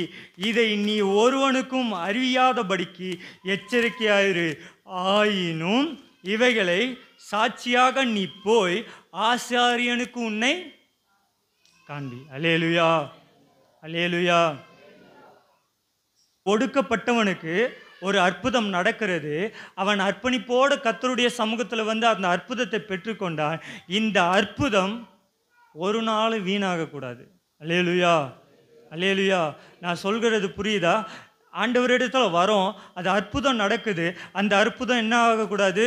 இதை நீ ஒருவனுக்கும் அறியாதபடிக்கு எச்சரிக்கையாயிரு. ஆயினும் இவைகளை சாட்சியாக நீ போய் ஆசாரியனுக்கு உன்னை காண்பி. அல்லேலூயா, அல்லேலூயா. ஒடுக்கப்பட்டவனுக்கு ஒரு அற்புதம் நடக்கிறது. அவன் அர்ப்பணிப்போடு கர்த்தருடைய சமூகத்தில் வந்து அந்த அற்புதத்தை பெற்றுக்கொண்டான். இந்த அற்புதம் ஒரு நாள் வீணாகக்கூடாது. அல்லேலூயா, அல்லேலூயா. நான் சொல்கிறது புரியுதா? ஆண்டவரிடத்தில் வரோம், அது அற்புதம் நடக்குது. அந்த அற்புதம் என்ன ஆகக்கூடாது?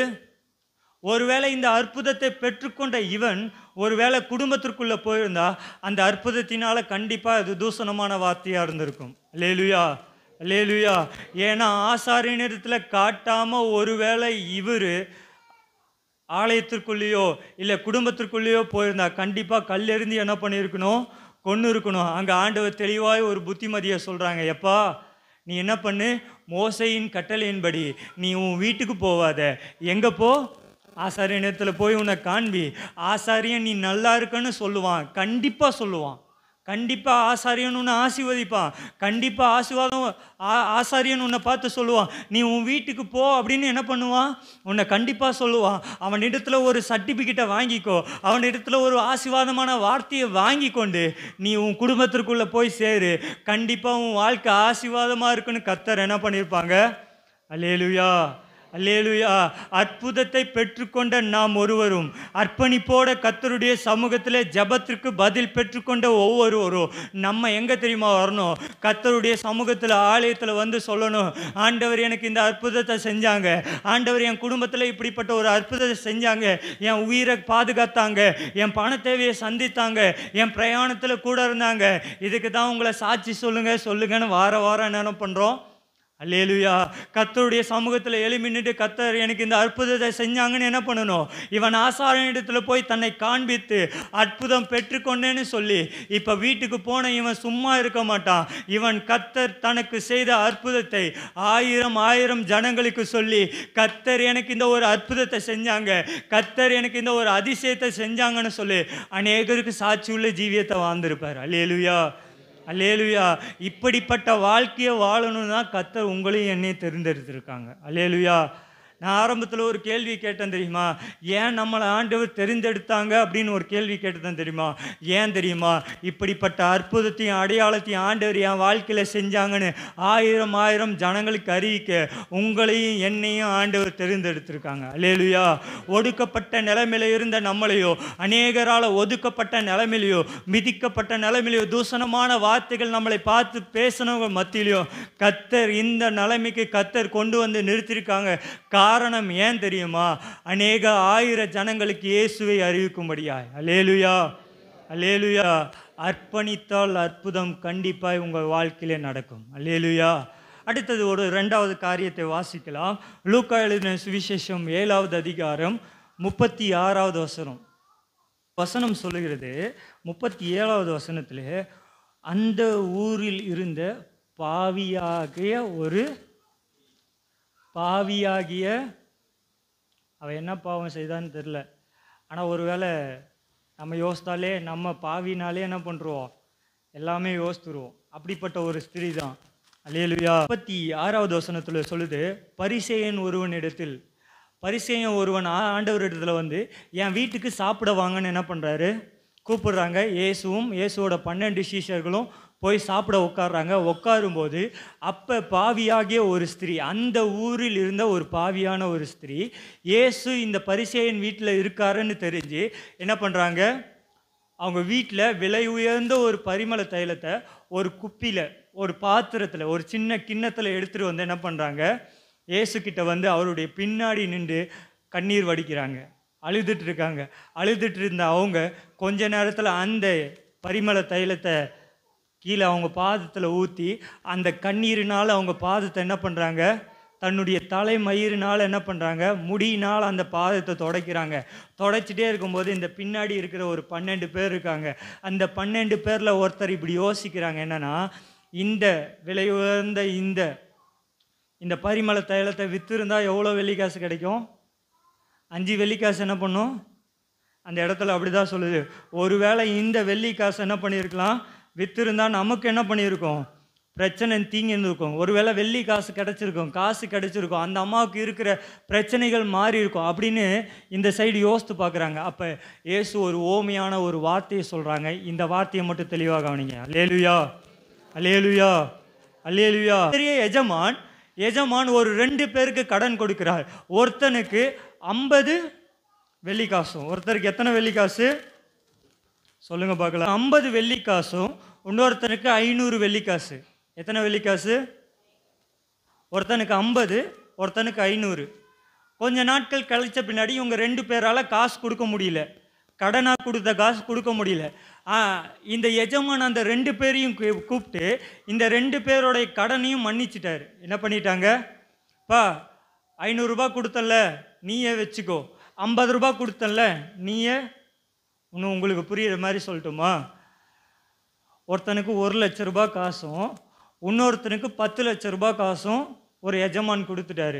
ஒருவேளை இந்த அற்புதத்தை பெற்றுக்கொண்ட இவன் ஒருவேளை குடும்பத்திற்குள்ளே போயிருந்தா அந்த அற்புதத்தினால கண்டிப்பாக அது தூஷணமான வார்த்தையாக இருந்திருக்கும். அல்லேலூயா, அல்லேலூயா. ஏன்னா ஆசாரியனிடத்தில் காட்டாமல் ஒருவேளை இவர் ஆலயத்திற்குள்ளேயோ இல்லை குடும்பத்திற்குள்ளேயோ போயிருந்தா கண்டிப்பாக கல்லெறிந்து என்ன பண்ணியிருக்கணும்? கொன்று இருக்கணும். அங்கே ஆண்டவர் தெளிவாய் ஒரு புத்திமதியை சொல்கிறாங்க, எப்பா நீ என்ன பண்ணு, மோசையின் கட்டளையின்படி நீ உன் வீட்டுக்கு போவாத, எங்கே போ? ஆசாரியனிடத்தில் போய் உன்னை காண்பி. ஆசாரியன் நீ நல்லா இருக்கன்னு சொல்லுவான், கண்டிப்பாக சொல்லுவான். கண்டிப்பாக ஆசாரியன் உன்னை ஆசீர்வதிப்பான். கண்டிப்பாக ஆசாரியன் உன்னை பார்த்து சொல்லுவான், நீ உன் வீட்டுக்கு போ அப்படின்னு என்ன பண்ணுவான்? உன்னை கண்டிப்பாக சொல்லுவான். அவனிடத்தில் ஒரு சர்டிஃபிகேட்டை வாங்கிக்கோ, அவனிடத்தில் ஒரு ஆசீர்வாதமான வார்த்தையை வாங்கி கொண்டு நீ உன் குடும்பத்திற்குள்ளே போய் சேரு. கண்டிப்பாக உன் வாழ்க்கை ஆசீர்வாதமாக இருக்குன்னு கர்த்தர் என்ன பண்ணியிருப்பாங்க? அல்லேலூயா, அல்லேலூயா. அற்புதத்தை பெற்றுக்கொண்ட நாம் ஒருவரும் அர்ப்பணிப்போட கர்த்தருடைய சமூகத்தில் ஜெபத்திற்கு பதில் பெற்றுக்கொண்ட ஒவ்வொருவரும் நம்ம எங்கே தெரியுமா வரணும்? கர்த்தருடைய சமூகத்தில் ஆலயத்தில் வந்து சொல்லணும், ஆண்டவர் எனக்கு இந்த அற்புதத்தை செஞ்சாங்க, ஆண்டவர் என் குடும்பத்தில் இப்படிப்பட்ட ஒரு அற்புதத்தை செஞ்சாங்க, என் உயிரை பாதுகாத்தாங்க, என் பண தேவையை சந்தித்தாங்க, என் பிரயாணத்தில் கூட இருந்தாங்க, இதுக்கு தான் உங்களை சாட்சி சொல்லுங்கன்னு வாரம் என்ன பண்ணுறோம்? அல்லேலூயா. கர்த்தருடைய சமூகத்தில் எழும்பி நின்று கர்த்தர் எனக்கு இந்த அற்புதத்தை செஞ்சாங்கன்னு என்ன பண்ணணும்? இவன் ஆசாரியனிடத்தில் போய் தன்னை காண்பித்து அற்புதம் பெற்றுக்கொண்டேன்னு சொல்லி இப்போ வீட்டுக்கு போன இவன் சும்மா இருக்க மாட்டான். இவன் கர்த்தர் தனக்கு செய்த அற்புதத்தை ஆயிரம் ஜனங்களுக்கு சொல்லி, கர்த்தர் எனக்கு இந்த ஒரு அற்புதத்தை செஞ்சாங்க, கர்த்தர் எனக்கு இந்த ஒரு அதிசயத்தை செஞ்சாங்கன்னு சொல்லி அநேகருக்கு சாட்சி உள்ள ஜீவியத்தை வாழ்ந்திருப்பார். அல்லேலூயா, அல்லேலூயா. இப்படிப்பட்ட வாழ்க்கையை வாழணும்னு தான் கர்த்தர் உங்களையும் என்னையும் தெரிந்தெடுத்திருக்காங்க. அல்லேலூயா. நான் ஆரம்பத்தில் ஒரு கேள்வி கேட்டேன் தெரியுமா? ஏன் நம்மளை ஆண்டவர் தெரிந்தெடுத்தாங்க அப்படின்னு ஒரு கேள்வி கேட்டதான் தெரியுமா? ஏன் தெரியுமா? இப்படிப்பட்ட அற்புதத்தையும் அடையாளத்தையும் ஆண்டவர் என் வாழ்க்கையில் செஞ்சாங்கன்னு ஆயிரம் ஜனங்களுக்கு அறிவிக்க உங்களையும் என்னையும் ஆண்டவர் தெரிந்தெடுத்திருக்காங்க. அல்லேலூயா. ஒடுக்கப்பட்ட நிலைமையில இருந்த நம்மளையோ, அநேகரால் ஒதுக்கப்பட்ட நிலைமையிலையோ, மிதிக்கப்பட்ட நிலைமையிலையோ, தூஷணமான வார்த்தைகள் நம்மளை பார்த்து பேசினவங்க மத்தியிலையோ கர்த்தர் இந்த நிலைமைக்கு கர்த்தர் கொண்டு வந்து நிறுத்தியிருக்காங்க. காரணம் ஏன் தெரியுமா? அநேக 1000 ஜனங்களுக்கு இயேசுவை அறிவிக்கும்படியாய். அல்லேலூயா, அல்லேலூயா. அர்ப்பணித்தால் அற்புதம் கண்டிப்பாக உங்கள் வாழ்க்கையிலே நடக்கும். அல்லேலூயா. அடுத்தது ஒரு 2வது காரியத்தை வாசிக்கலாம். லூக்கா எழுதின சுவிசேஷம் 7வது அதிகாரம் 36வது வசனம் சொல்லுகிறது. 37வது வசனத்திலே, அந்த ஊரில் இருந்த பாவியாகிய அவன் என்ன பாவம் செய்தான்னு தெரில, ஆனால் ஒருவேளை நம்ம யோசித்தாலே நம்ம பாவினாலே என்ன பண்ணுறோம்? எல்லாமே யோசித்துருவோம். அப்படிப்பட்ட ஒரு ஸ்திரீ தான். அல்லேலூயா. 36வது வசனத்தில் சொல்லுது, பரிசேயன் ஒருவன் ஆண்டவரிடத்தில் வந்து என் வீட்டுக்கு சாப்பிட வாங்கன்னு என்ன பண்ணுறாரு? கூப்பிடுறாங்க. இயேசுவோட 12 சீஷர்களும் போய் சாப்பிட உட்காரும்போது அப்போ பாவியாகிய ஒரு ஸ்திரீ, அந்த ஊரில் இருந்த ஒரு பாவியான ஒரு ஸ்திரீ, இயேசு இந்த பரிசேயன் வீட்டில் இருக்காருன்னு தெரிஞ்சு என்ன பண்ணுறாங்க? அவங்க வீட்டில் விலை உயர்ந்த ஒரு பரிமள தைலத்தை ஒரு குப்பியில், ஒரு பாத்திரத்தில், ஒரு சின்ன கிண்ணத்தில் எடுத்துகிட்டு வந்து என்ன பண்ணுறாங்க? இயேசுக்கிட்ட வந்து அவருடைய பின்னாடி நின்று கண்ணீர் வடிக்கிறாங்க, அழுதுட்டு இருந்த அவங்க கொஞ்ச நேரத்தில் அந்த பரிமள தைலத்தை கீழே அவங்க பாதத்தில் ஊற்றி அந்த கண்ணீரினால் அவங்க பாதத்தை என்ன பண்ணுறாங்க? தன்னுடைய தலைமயிரினால் என்ன பண்ணுறாங்க? முடியினால் அந்த பாதத்தை துடைச்சிட்டே இருக்கும்போது இந்த பின்னாடி இருக்கிற ஒரு 12 பேர் இருக்காங்க. அந்த 12 பேரில் ஒருத்தர் இப்படி யோசிக்கிறாங்க, என்னென்னா இந்த விலை உயர்ந்த இந்த பரிமள தைலத்தை விற்றுருந்தா எவ்வளோ வெள்ளிக்காசு கிடைக்கும்? 5 வெள்ளிக்காசு என்ன பண்ணும்? அந்த இடத்துல அப்படி தான் சொல்லுது. ஒருவேளை இந்த வெள்ளிக்காசு என்ன பண்ணியிருக்கலாம், விற்றுருந்தா நமக்கு என்ன பண்ணியிருக்கோம்? பிரச்சனை தீங்கி இருந்திருக்கும். ஒருவேளை வெள்ளி காசு கிடச்சிருக்கும், காசு கிடச்சிருக்கும், அந்த அம்மாவுக்கு இருக்கிற பிரச்சனைகள் மாறி இருக்கும் அப்படின்னு இந்த சைடு யோசித்து பார்க்குறாங்க. அப்போ இயேசு ஒரு ஓமையான ஒரு வார்த்தையை சொல்கிறாங்க. இந்த வார்த்தையை மட்டும் தெளிவாக கவனிங்க. அல்லேலூயா, அல்லேலூயா, அல்லேலூயா. பெரிய எஜமான் ஒரு 2 பேருக்கு கடன் கொடுக்கிறார். ஒருத்தனுக்கு 50 வெள்ளிக்காசும். ஒருத்தருக்கு எத்தனை வெள்ளிக்காசு சொல்லுங்க பார்க்கலாம்? 50 வெள்ளிக்காசும். இன்னொருத்தனுக்கு 500 வெள்ளிக்காசு. எத்தனை வெள்ளிக்காசு? ஒருத்தனுக்கு 50, ஒருத்தனுக்கு 500. கொஞ்ச நாட்கள் கழிச்ச பின்னாடி இவங்க 2 பேரால் காசு கொடுக்க முடியல. கடனாக கொடுத்த காசு கொடுக்க முடியல. இந்த எஜமான் அந்த 2 பேரையும் கூப்பிட்டு இந்த 2 பேரோடைய கடனையும் மன்னிச்சிட்டாரு. என்ன பண்ணிட்டாங்க? பா 500 ரூபாய் கொடுத்தல, நீயே வச்சுக்கோ. 50 ரூபாய் கொடுத்தல, நீயே. இன்னும் உங்களுக்கு புரியுற மாதிரி சொல்லட்டுமா? ஒருத்தனுக்கு 1 லட்ச ரூபாய் காசும் இன்னொருத்தனுக்கு 10 லட்ச ரூபாய் காசும் ஒரு எஜமான் கொடுத்துட்டாரு.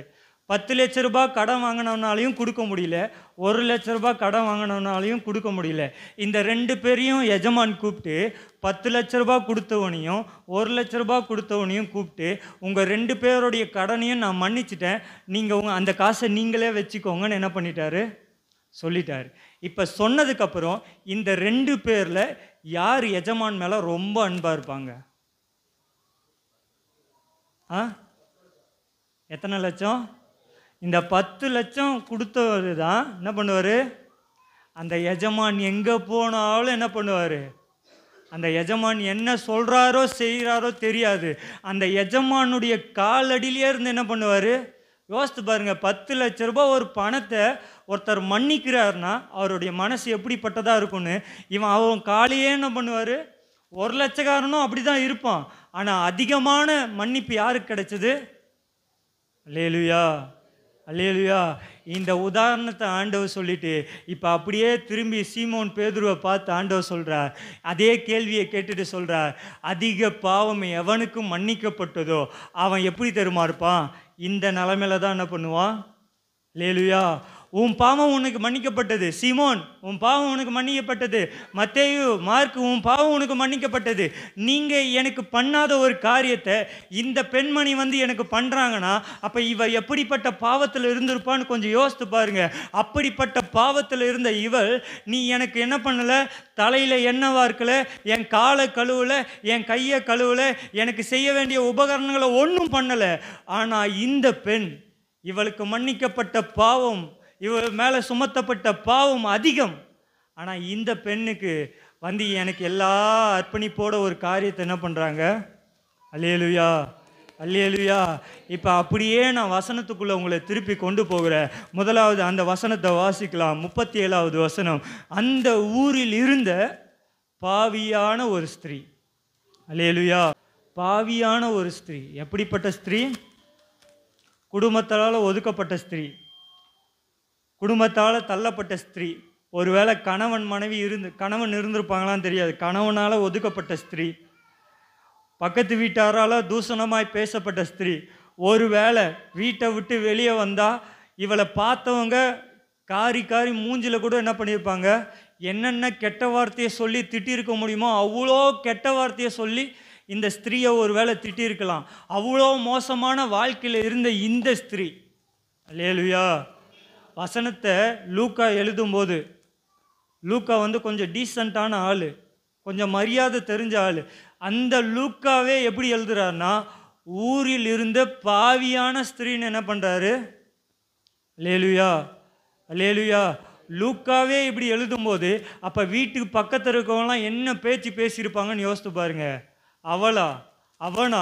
10 லட்ச ரூபாய் கடன் வாங்கினவனாலையும் கொடுக்க முடியல, 1 லட்ச ரூபாய் கடன் வாங்கினவனாலையும் கொடுக்க முடியல. இந்த 2 பேரையும் எஜமான் கூப்பிட்டு 10 லட்ச ரூபாய் கொடுத்தவனையும் 1 லட்ச ரூபாய் கொடுத்தவனையும் கூப்பிட்டு உங்கள் 2 பேருடைய கடனையும் நான் மன்னிச்சிட்டேன், நீங்கள் அந்த காசை நீங்களே வச்சுக்கோங்கன்னு என்ன பண்ணிட்டாரு? சொல்லிட்டாரு. இப்போ சொன்னதுக்கப்புறம் இந்த 2 பேரில் யார் எஜமான் மேலே ரொம்ப அன்பாக இருப்பாங்க? எத்தனை லட்சம்? இந்த 10 லட்சம் கொடுத்தவர் தான் என்ன பண்ணுவார்? அந்த எஜமான் எங்கே போனாலும் என்ன பண்ணுவார்? அந்த எஜமான் என்ன சொல்கிறாரோ செய்கிறாரோ தெரியாது, அந்த எஜமானுடைய காலடியிலே இருந்து என்ன பண்ணுவார்? யோசித்து பாருங்க. 10 லட்ச ரூபாய் ஒரு பணத்தை ஒருத்தர் மன்னிக்கிறாருன்னா அவருடைய மனசு எப்படிப்பட்டதாக இருக்கும்னு. அவன் காலையே என்ன பண்ணுவார்? 1 லட்சக்காரனும் அப்படி தான் இருப்பான். ஆனால் அதிகமான மன்னிப்பு யாருக்கு கிடைச்சது? அல்லேலூயா, அல்லேலூயா. இந்த உதாரணத்தை ஆண்டவர் சொல்லிட்டு இப்போ அப்படியே திரும்பி சீமோன் பேதுருவை பார்த்து ஆண்டவர் சொல்கிறார். அதே கேள்வியை கேட்டுட்டு சொல்கிறார், அதிக பாவம் எவனுக்கு மன்னிக்கப்பட்டதோ அவன் எப்படி தெரியுமா இருப்பான்? இந்த நிலைமையில தான் என்ன பண்ணுவான்? அல்லேலூயா. உன் பாவம் உனக்கு மன்னிக்கப்பட்டது சீமோன், உன் பாவம் உனக்கு மன்னிக்கப்பட்டது. மத்தேயு, மார்க்கு, உன் பாவம் உனக்கு மன்னிக்கப்பட்டது. நீங்கள் எனக்கு பண்ணாத ஒரு காரியத்தை இந்த பெண்மணி எனக்கு பண்ணுறாங்கன்னா அப்போ இவ எப்படிப்பட்ட பாவத்தில் இருந்திருப்பான்னு கொஞ்சம் யோசித்து பாருங்க. அப்படிப்பட்ட பாவத்தில் இருந்த இவள், நீ எனக்கு என்ன பண்ணலை? தலையில் எண்ணெய் வார்க்கலை, என் காலை கழுவலை, என் கையை கழுவலை, எனக்கு செய்ய வேண்டிய உபகரணங்களை ஒன்றும் பண்ணலை. ஆனால் இந்த பெண், இவளுக்கு மன்னிக்கப்பட்ட பாவம், இவள் மேலே சுமத்தப்பட்ட பாவம் அதிகம். ஆனால் இந்த பெண்ணுக்கு எனக்கு எல்லா அர்ப்பணிப்போட ஒரு காரியத்தை என்ன பண்ணுறாங்க? அல்லேலூயா, அல்லேலூயா. இப்போ அப்படியே நான் வசனத்துக்குள்ளே உங்களை திருப்பி கொண்டு போகிறேன். முதலாவது அந்த வசனத்தை வாசிக்கலாம். 37வது வசனம். அந்த ஊரில் இருந்த பாவியான ஒரு ஸ்திரீ. அல்லேலூயா. பாவியான ஒரு ஸ்திரீ. எப்படிப்பட்ட ஸ்திரீ? குடும்பத்தால் ஒதுக்கப்பட்ட ஸ்திரீ, குடும்பத்தால் தள்ளப்பட்ட ஸ்திரீ. ஒருவேளை கணவன் இருந்திருப்பாங்களான்னு தெரியாது. கணவனால் ஒதுக்கப்பட்ட ஸ்திரீ, பக்கத்து வீட்டாரால் தூஷணமாய் பேசப்பட்ட ஸ்திரீ. ஒருவேளை வீட்டை விட்டு வெளியே வந்தால் இவளை பார்த்தவங்க காரி மூஞ்சில் கூட என்ன பண்ணியிருப்பாங்க? என்னென்ன கெட்ட வார்த்தையை சொல்லி திட்டிருக்க முடியுமோ அவ்வளோ கெட்ட வார்த்தையை சொல்லி இந்த ஸ்திரீயை ஒரு வேளை திட்டிருக்கலாம். அவ்வளோ மோசமான வாழ்க்கையில் இருந்த இந்த ஸ்திரீ. அல்லேலூயா. வசனத்தை லூக்கா எழுதும்போது, லூக்கா கொஞ்சம் டீசெண்டான ஆள், கொஞ்சம் மரியாதை தெரிஞ்ச ஆள். அந்த லூக்காவே எப்படி எழுதுறாருன்னா, ஊரில் இருந்த பாவியான ஸ்திரீன்னு என்ன பண்ணுறாரு? அல்லேலூயா, அல்லேலூயா. லூக்காவே இப்படி எழுதும்போது அப்போ வீட்டுக்கு பக்கத்தில் இருக்கவங்களாம் என்ன பேச்சு பேசியிருப்பாங்கன்னு யோசித்து பாருங்க. அவளா, அவனா,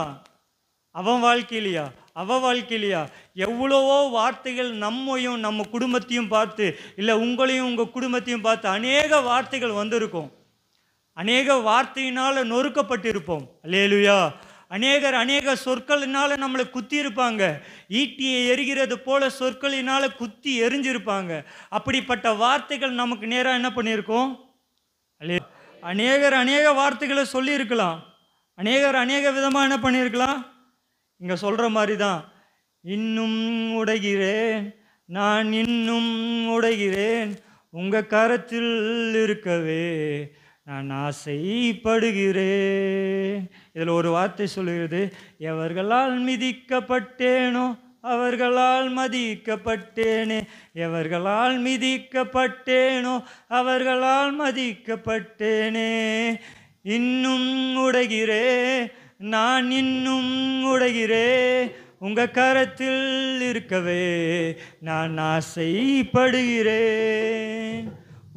அவன் வாழ்க்கையிலையா, அவள் வாழ்க்கையிலையா? எவ்வளவோ வார்த்தைகள் நம்மையும் நம்ம குடும்பத்தையும் பார்த்து, இல்லை உங்களையும் உங்கள் குடும்பத்தையும் பார்த்து அநேக வார்த்தைகள் வந்திருக்கும். அநேக வார்த்தையினால் நொறுக்கப்பட்டிருப்போம். அல்லேலூயா. அநேக சொற்களினால் நம்மளை குத்தி இருப்பாங்க. ஈட்டியை எரிகிறது போல சொற்களினால் குத்தி எரிஞ்சிருப்பாங்க. அப்படிப்பட்ட வார்த்தைகள் நமக்கு நேராக என்ன பண்ணியிருக்கோம்? அநேக வார்த்தைகளை சொல்லியிருக்கலாம். அநேக விதமாக என்ன பண்ணியிருக்கலாம்? இங்கே சொல்கிற மாதிரி தான், இன்னும் உடைகிறேன், நான் இன்னும் உடைகிறேன், உங்கள் கரத்தில் இருக்கவே நான் ஆசைப்படுகிறேன். இதில் ஒரு வார்த்தை சொல்லுகிறது, எவர்களால் மிதிக்கப்பட்டேனோ அவர்களால் மதிக்கப்பட்டேனே, எவர்களால் மிதிக்கப்பட்டேனோ அவர்களால் மதிக்கப்பட்டேனே. இன்னும் உடைகிறே, நான் இன்னும் உடைகிறே, உங்க கரத்தில் இருக்கவே நான் ஆசைப்படுகிறேன்.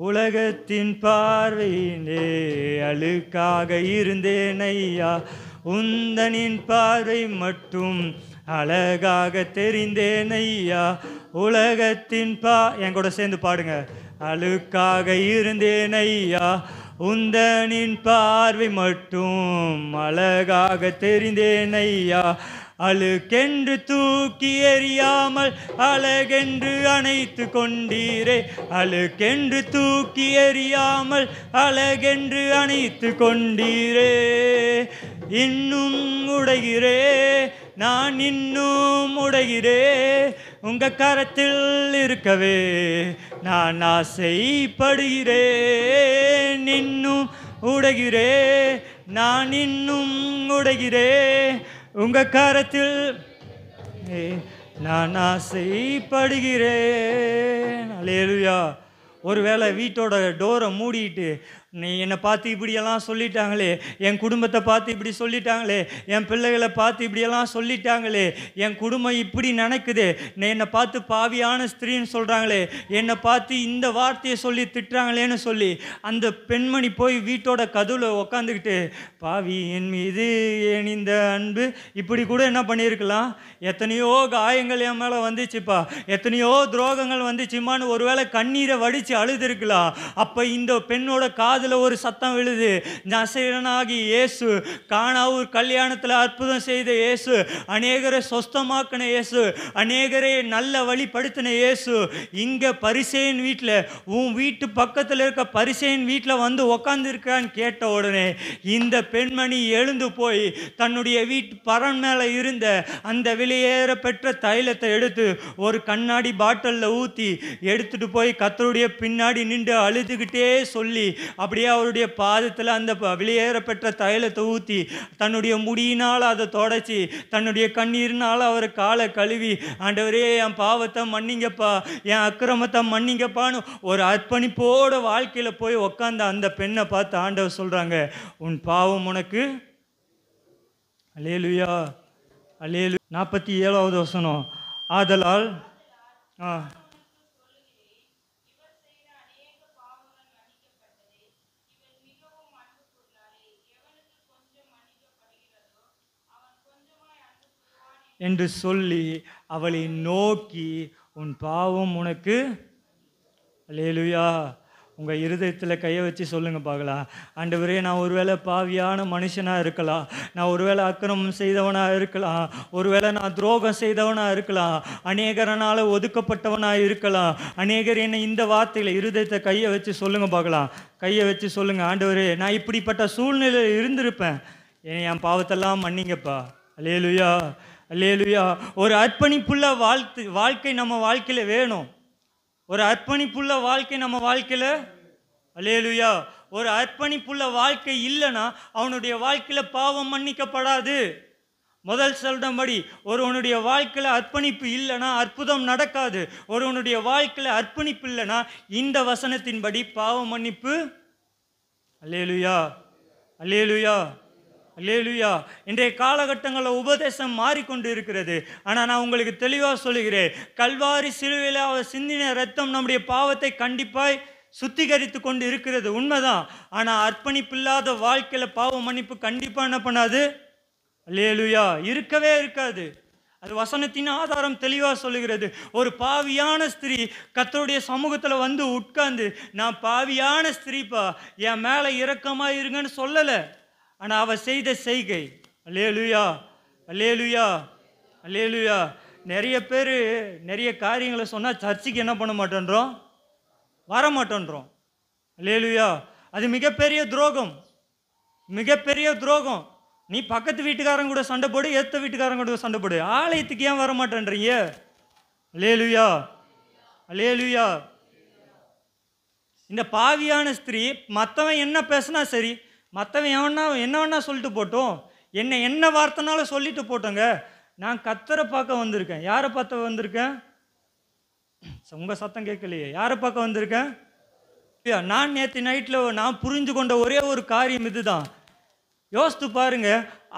உலகத்தின் பார்வையிலே அழுக்காக இருந்தேன் ஐயா, உந்தனின் பார்வை மட்டும் அழகாக தெரிந்தேன் ஐயா. உலகத்தின் என் கூட சேர்ந்து பாடுங்க. அழுக்காக இருந்தேன் ஐயா, உந்தனின் பார்வை மட்டும் அழகாக தெரிந்தேன் ஐயா. அழுக்கென்று தூக்கி எறியாமல் அழகென்று அணைத்து கொண்டீரே, அழுக்கென்று தூக்கி எறியாமல் அழகென்று அணைத்து கொண்டீரே. இன்னும் உடைகிறே, நான் இன்னும் உடைகிறே, உங்க கரத்தில் இருக்கவே நான் ஆசைப்படுகிறேன். இன்னும் உடைகிறே, நான் இன்னும் உடைகிறே, உங்க கரத்தில் நான் ஆசைப்படுகிறேன். அல்லேலூயா. ஒருவேளை வீட்டோட டோரை மூடிட்டு, நீ என்னை பார்த்து இப்படியெல்லாம் சொல்லிட்டாங்களே, என் குடும்பத்தை பார்த்து இப்படி சொல்லிட்டாங்களே, என் பிள்ளைகளை பார்த்து இப்படியெல்லாம் சொல்லிட்டாங்களே, என் குடும்பம் இப்படி நினைக்குது, நீ என்னை பார்த்து பாவியான ஸ்திரீன்னு சொல்கிறாங்களே, என்னை பார்த்து இந்த வார்த்தையை சொல்லி திட்டுறாங்களேன்னு சொல்லி அந்த பெண்மணி போய் வீட்டோட கதவில் உக்காந்துக்கிட்டு, பாவி என் மீது ஏன் இந்த அன்பு, இப்படி கூட என்ன பண்ணியிருக்கலாம்? எத்தனையோ காயங்கள் என் மேலே வந்துச்சுப்பா, எத்தனையோ துரோகங்கள் வந்துச்சுமான்னு ஒருவேளை கண்ணீரை வடித்து அழுதுருக்கலாம். அப்போ இந்த பெண்ணோட காதில் ஒரு சத்தம் விழுது, நசரேயனாகிய இயேசு, கானாவூர் கல்யாணத்தில் அற்புதம் செய்த இயேசு, அநேகரை சொஸ்தமாக்கின இயேசு, அநேகரை நல்ல வழிப்படுத்தின இயேசு, இங்கே பரிசேயன் வீட்டில், உன் வீட்டு பக்கத்தில் இருக்க பரிசேயன் வீட்டில் வந்து உக்காந்துருக்கான்னு கேட்ட உடனே இந்த பெண்மணி எழுந்து போய் தன்னுடைய வீட்டு பரன் மேலே இருந்த அந்த வெளியேற பெற்ற தைலத்தை எடுத்து ஒரு கண்ணாடி பாட்டிலில் ஊற்றி எடுத்துட்டு போய் கர்த்தருடைய பின்னாடி நின்று அழுதுகிட்டே சொல்லி, அப்படியே அவருடைய பாதத்தில் அந்த வெளியேற பெற்ற தைலத்தை ஊற்றி தன்னுடைய முடியினால் அதை தொடச்சி தன்னுடைய கண்ணீரினால் அவர் காலை கழுவி, ஆண்டவரே என் பாவத்தை மன்னிங்கப்பா, என் அக்கிரமத்தை மன்னிங்கப்பான்னு ஒரு அர்ப்பணிப்போட வாழ்க்கையில் போய் உக்காந்த அந்த பெண்ணை பார்த்து ஆண்டவர் சொல்கிறாங்க, உன் பாவம் உனக்கு. அல்லேலூயா, அல்லேலூயா. 47வது வசனம். ஆதலால் என்று சொல்லி அவளை நோக்கி, உன் பாவம் உனக்கு. அல்லேலூயா. உங்கள் இருதயத்தில் கையை வச்சு சொல்லுங்கள் பார்க்கலாம், ஆண்டவரே நான் ஒருவேளை பாவியான மனுஷனாக இருக்கலாம், நான் ஒருவேளை அக்கிரமம் செய்தவனாக இருக்கலாம், ஒருவேளை நான் துரோகம் செய்தவனாக இருக்கலாம், அநேகரனால் ஒதுக்கப்பட்டவனாக இருக்கலாம், அநேகர் என்னை இந்த வார்த்தையில் இருதயத்தை கையை வச்சு சொல்லுங்கள் பார்க்கலாம், கையை வச்சு சொல்லுங்கள், ஆண்டவரே நான் இப்படிப்பட்ட சூழ்நிலையில் இருந்திருப்பேன், என் பாவத்தெல்லாம் மன்னிங்கப்பா. அல்லேலூயா, அல்லேலூயா. ஒரு அர்ப்பணிப்புள்ள வாழ்க்கை நம்ம வாழ்க்கையில் வேணும். ஒரு அர்ப்பணிப்புள்ள வாழ்க்கை நம்ம வாழ்க்கையில். அல்லேலூயா. ஒரு அர்ப்பணிப்புள்ள வாழ்க்கை இல்லைன்னா அவனுடைய வாழ்க்கையில் பாவம் மன்னிக்கப்படாது. முதல் சொல்றபடி ஒருவனுடைய வாழ்க்கையில் அர்ப்பணிப்பு இல்லைன்னா அற்புதம் நடக்காது. ஒருவனுடைய வாழ்க்கையில் அர்ப்பணிப்பு இல்லைன்னா இந்த வசனத்தின்படி பாவ மன்னிப்பு. அல்லேலூயா, அல்லேலூயா, அல்லேலூயா. இன்றைய காலகட்டங்களில் உபதேசம் மாறிக்கொண்டு இருக்கிறது. ஆனால் நான் உங்களுக்கு தெளிவாக சொல்லுகிறேன், கல்வாரி சிலுவையில் அவர் சிந்தின ரத்தம் நம்முடைய பாவத்தை கண்டிப்பாய் சுத்திகரித்து கொண்டு இருக்கிறது, உண்மைதான். ஆனால் அர்ப்பணிப்பில்லாத வாழ்க்கையில் பாவ மன்னிப்பு கண்டிப்பாக என்ன பண்ணாது. அல்லேலூயா, இருக்கவே இருக்காது. அது வசனத்தின் ஆதாரம் தெளிவாக சொல்லுகிறது. ஒரு பாவியான ஸ்திரீ கர்த்தருடைய சமூகத்தில் வந்து உட்கார்ந்து, நான் பாவியான ஸ்திரீப்பா, என் மேலே இரக்கமாக இருங்கன்னு சொல்லலை. ஆனால் அவள் செய்த செய்கை. அல்லேலூயா, அல்லேலூயா, அல்லேலூயா. நிறைய பேர் நிறைய காரியங்களை சொன்னால் சர்ச்சுக்கு என்ன பண்ண மாட்டேன்றோம், வர மாட்டேன்றோம். அல்லேலூயா. அது மிகப்பெரிய துரோகம், மிகப்பெரிய துரோகம். நீ பக்கத்து வீட்டுக்காரங்க கூட சண்டை போடு, ஏத்த வீட்டுக்காரங்க கூட சண்டை போடு, ஆலயத்துக்கு ஏன் வர மாட்டேன்றீங்க? அல்லேலூயா, அல்லேலூயா. இந்த பாவியான ஸ்திரீ மற்றவன் என்ன பேசுனா சரி, மற்றவன் என்ன வேணா சொல்லிட்டு போட்டோம், என்ன வார்த்தைனாலும் சொல்லிட்டு போட்டோங்க. நான் கர்த்தரை பார்க்க வந்திருக்கேன். யாரை பார்த்து வந்திருக்கேன்? உங்கள் சத்தம் கேட்கலையே. யாரை பார்க்க வந்திருக்கேன்? நான் நேற்று நைட்டில் நான் புரிஞ்சு கொண்ட ஒரே ஒரு காரியம் இதுதான். யோசித்து பாருங்க,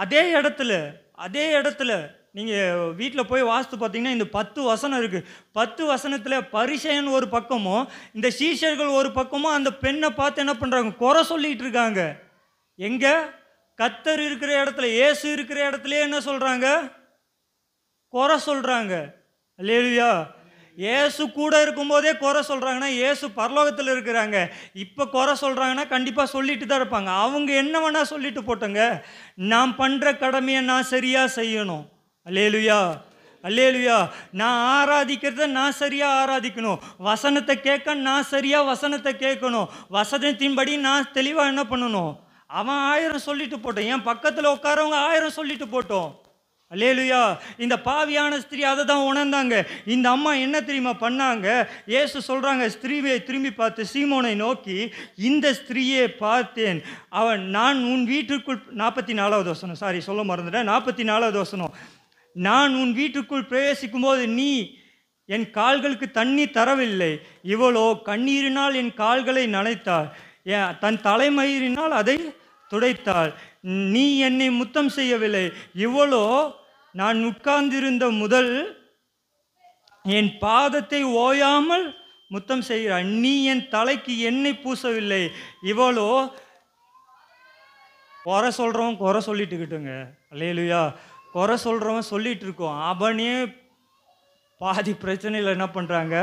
அதே இடத்துல நீங்கள் வீட்டில் போய் வாசித்து பார்த்தீங்கன்னா இந்த 10 வசனம் இருக்குது. 10 வசனத்தில் பரிசேயன் ஒரு பக்கமும் இந்த சீஷர்கள் ஒரு பக்கமும் அந்த பெண்ணை பார்த்து என்ன பண்ணுறாங்க? குறை சொல்லிகிட்டு இருக்காங்க. எங்கே? கர்த்தர் இருக்கிற இடத்துல, இயேசு இருக்கிற இடத்துலையே என்ன சொல்கிறாங்க? குறை சொல்கிறாங்க. அல்லேலூயா. இயேசு கூட இருக்கும்போதே குறை சொல்கிறாங்கன்னா இயேசு பரலோகத்தில் இருக்கிறாங்க. இப்போ குறை சொல்கிறாங்கன்னா கண்டிப்பாக சொல்லிட்டு தான் இருப்பாங்க. அவங்க என்ன வேணால் சொல்லிட்டு போட்டோங்க. நான் பண்ணுற கடமையை நான் சரியாக செய்யணும். அல்லேலூயா, அல்லேலூயா. நான் ஆராதிக்கிறத நான் சரியாக ஆராதிக்கணும். வசனத்தை கேட்க நான் சரியாக வசனத்தை கேட்கணும். வசனத்தின்படி நான் தெளிவாக என்ன பண்ணணும்? அவன் 1000 சொல்லிட்டு போட்டோம், என் பக்கத்தில் உட்காரவங்க 1000 சொல்லிட்டு போட்டோம். அல்லேலூயா. இந்த பாவியான ஸ்திரீ அதை தான் உணர்ந்தாங்க. இந்த அம்மா என்ன தெரியுமா பண்ணாங்க? இயேசு சொல்கிறாங்க, ஸ்திரீயை திரும்பி பார்த்து சீமோனை நோக்கி, இந்த ஸ்திரீயை பார்த்தேன், நான் உன் வீட்டுக்குள் 44வது வசனம், சாரி சொல்ல மறந்துட்டேன், 44வது வசனம். நான் உன் வீட்டுக்குள் பிரவேசிக்கும் போது நீ என் கால்களுக்கு தண்ணி தரவில்லை, இவளோ கண்ணீரினால் என் கால்களை நனைத்தாள், தன் தலைமயிரினால் அதை துடைத்தாள். நீ என்னை முத்தம் செய்யவில்லை, இவளோ நான் உட்கார்ந்திருந்த முதல் என் பாதத்தை ஓயாமல் முத்தம் செய்கிறாள். நீ என் தலைக்கு எண்ணெய் பூசவில்லை, இவளோ. குறை சொல்கிறவன் குறை சொல்லிட்டுக்கிட்டுங்க. அல்லேலூயா. குறை சொல்கிறவன் சொல்லிட்டு இருக்கோம். அவனே பாதி பிரச்சனையில் என்ன பண்ணுறாங்க?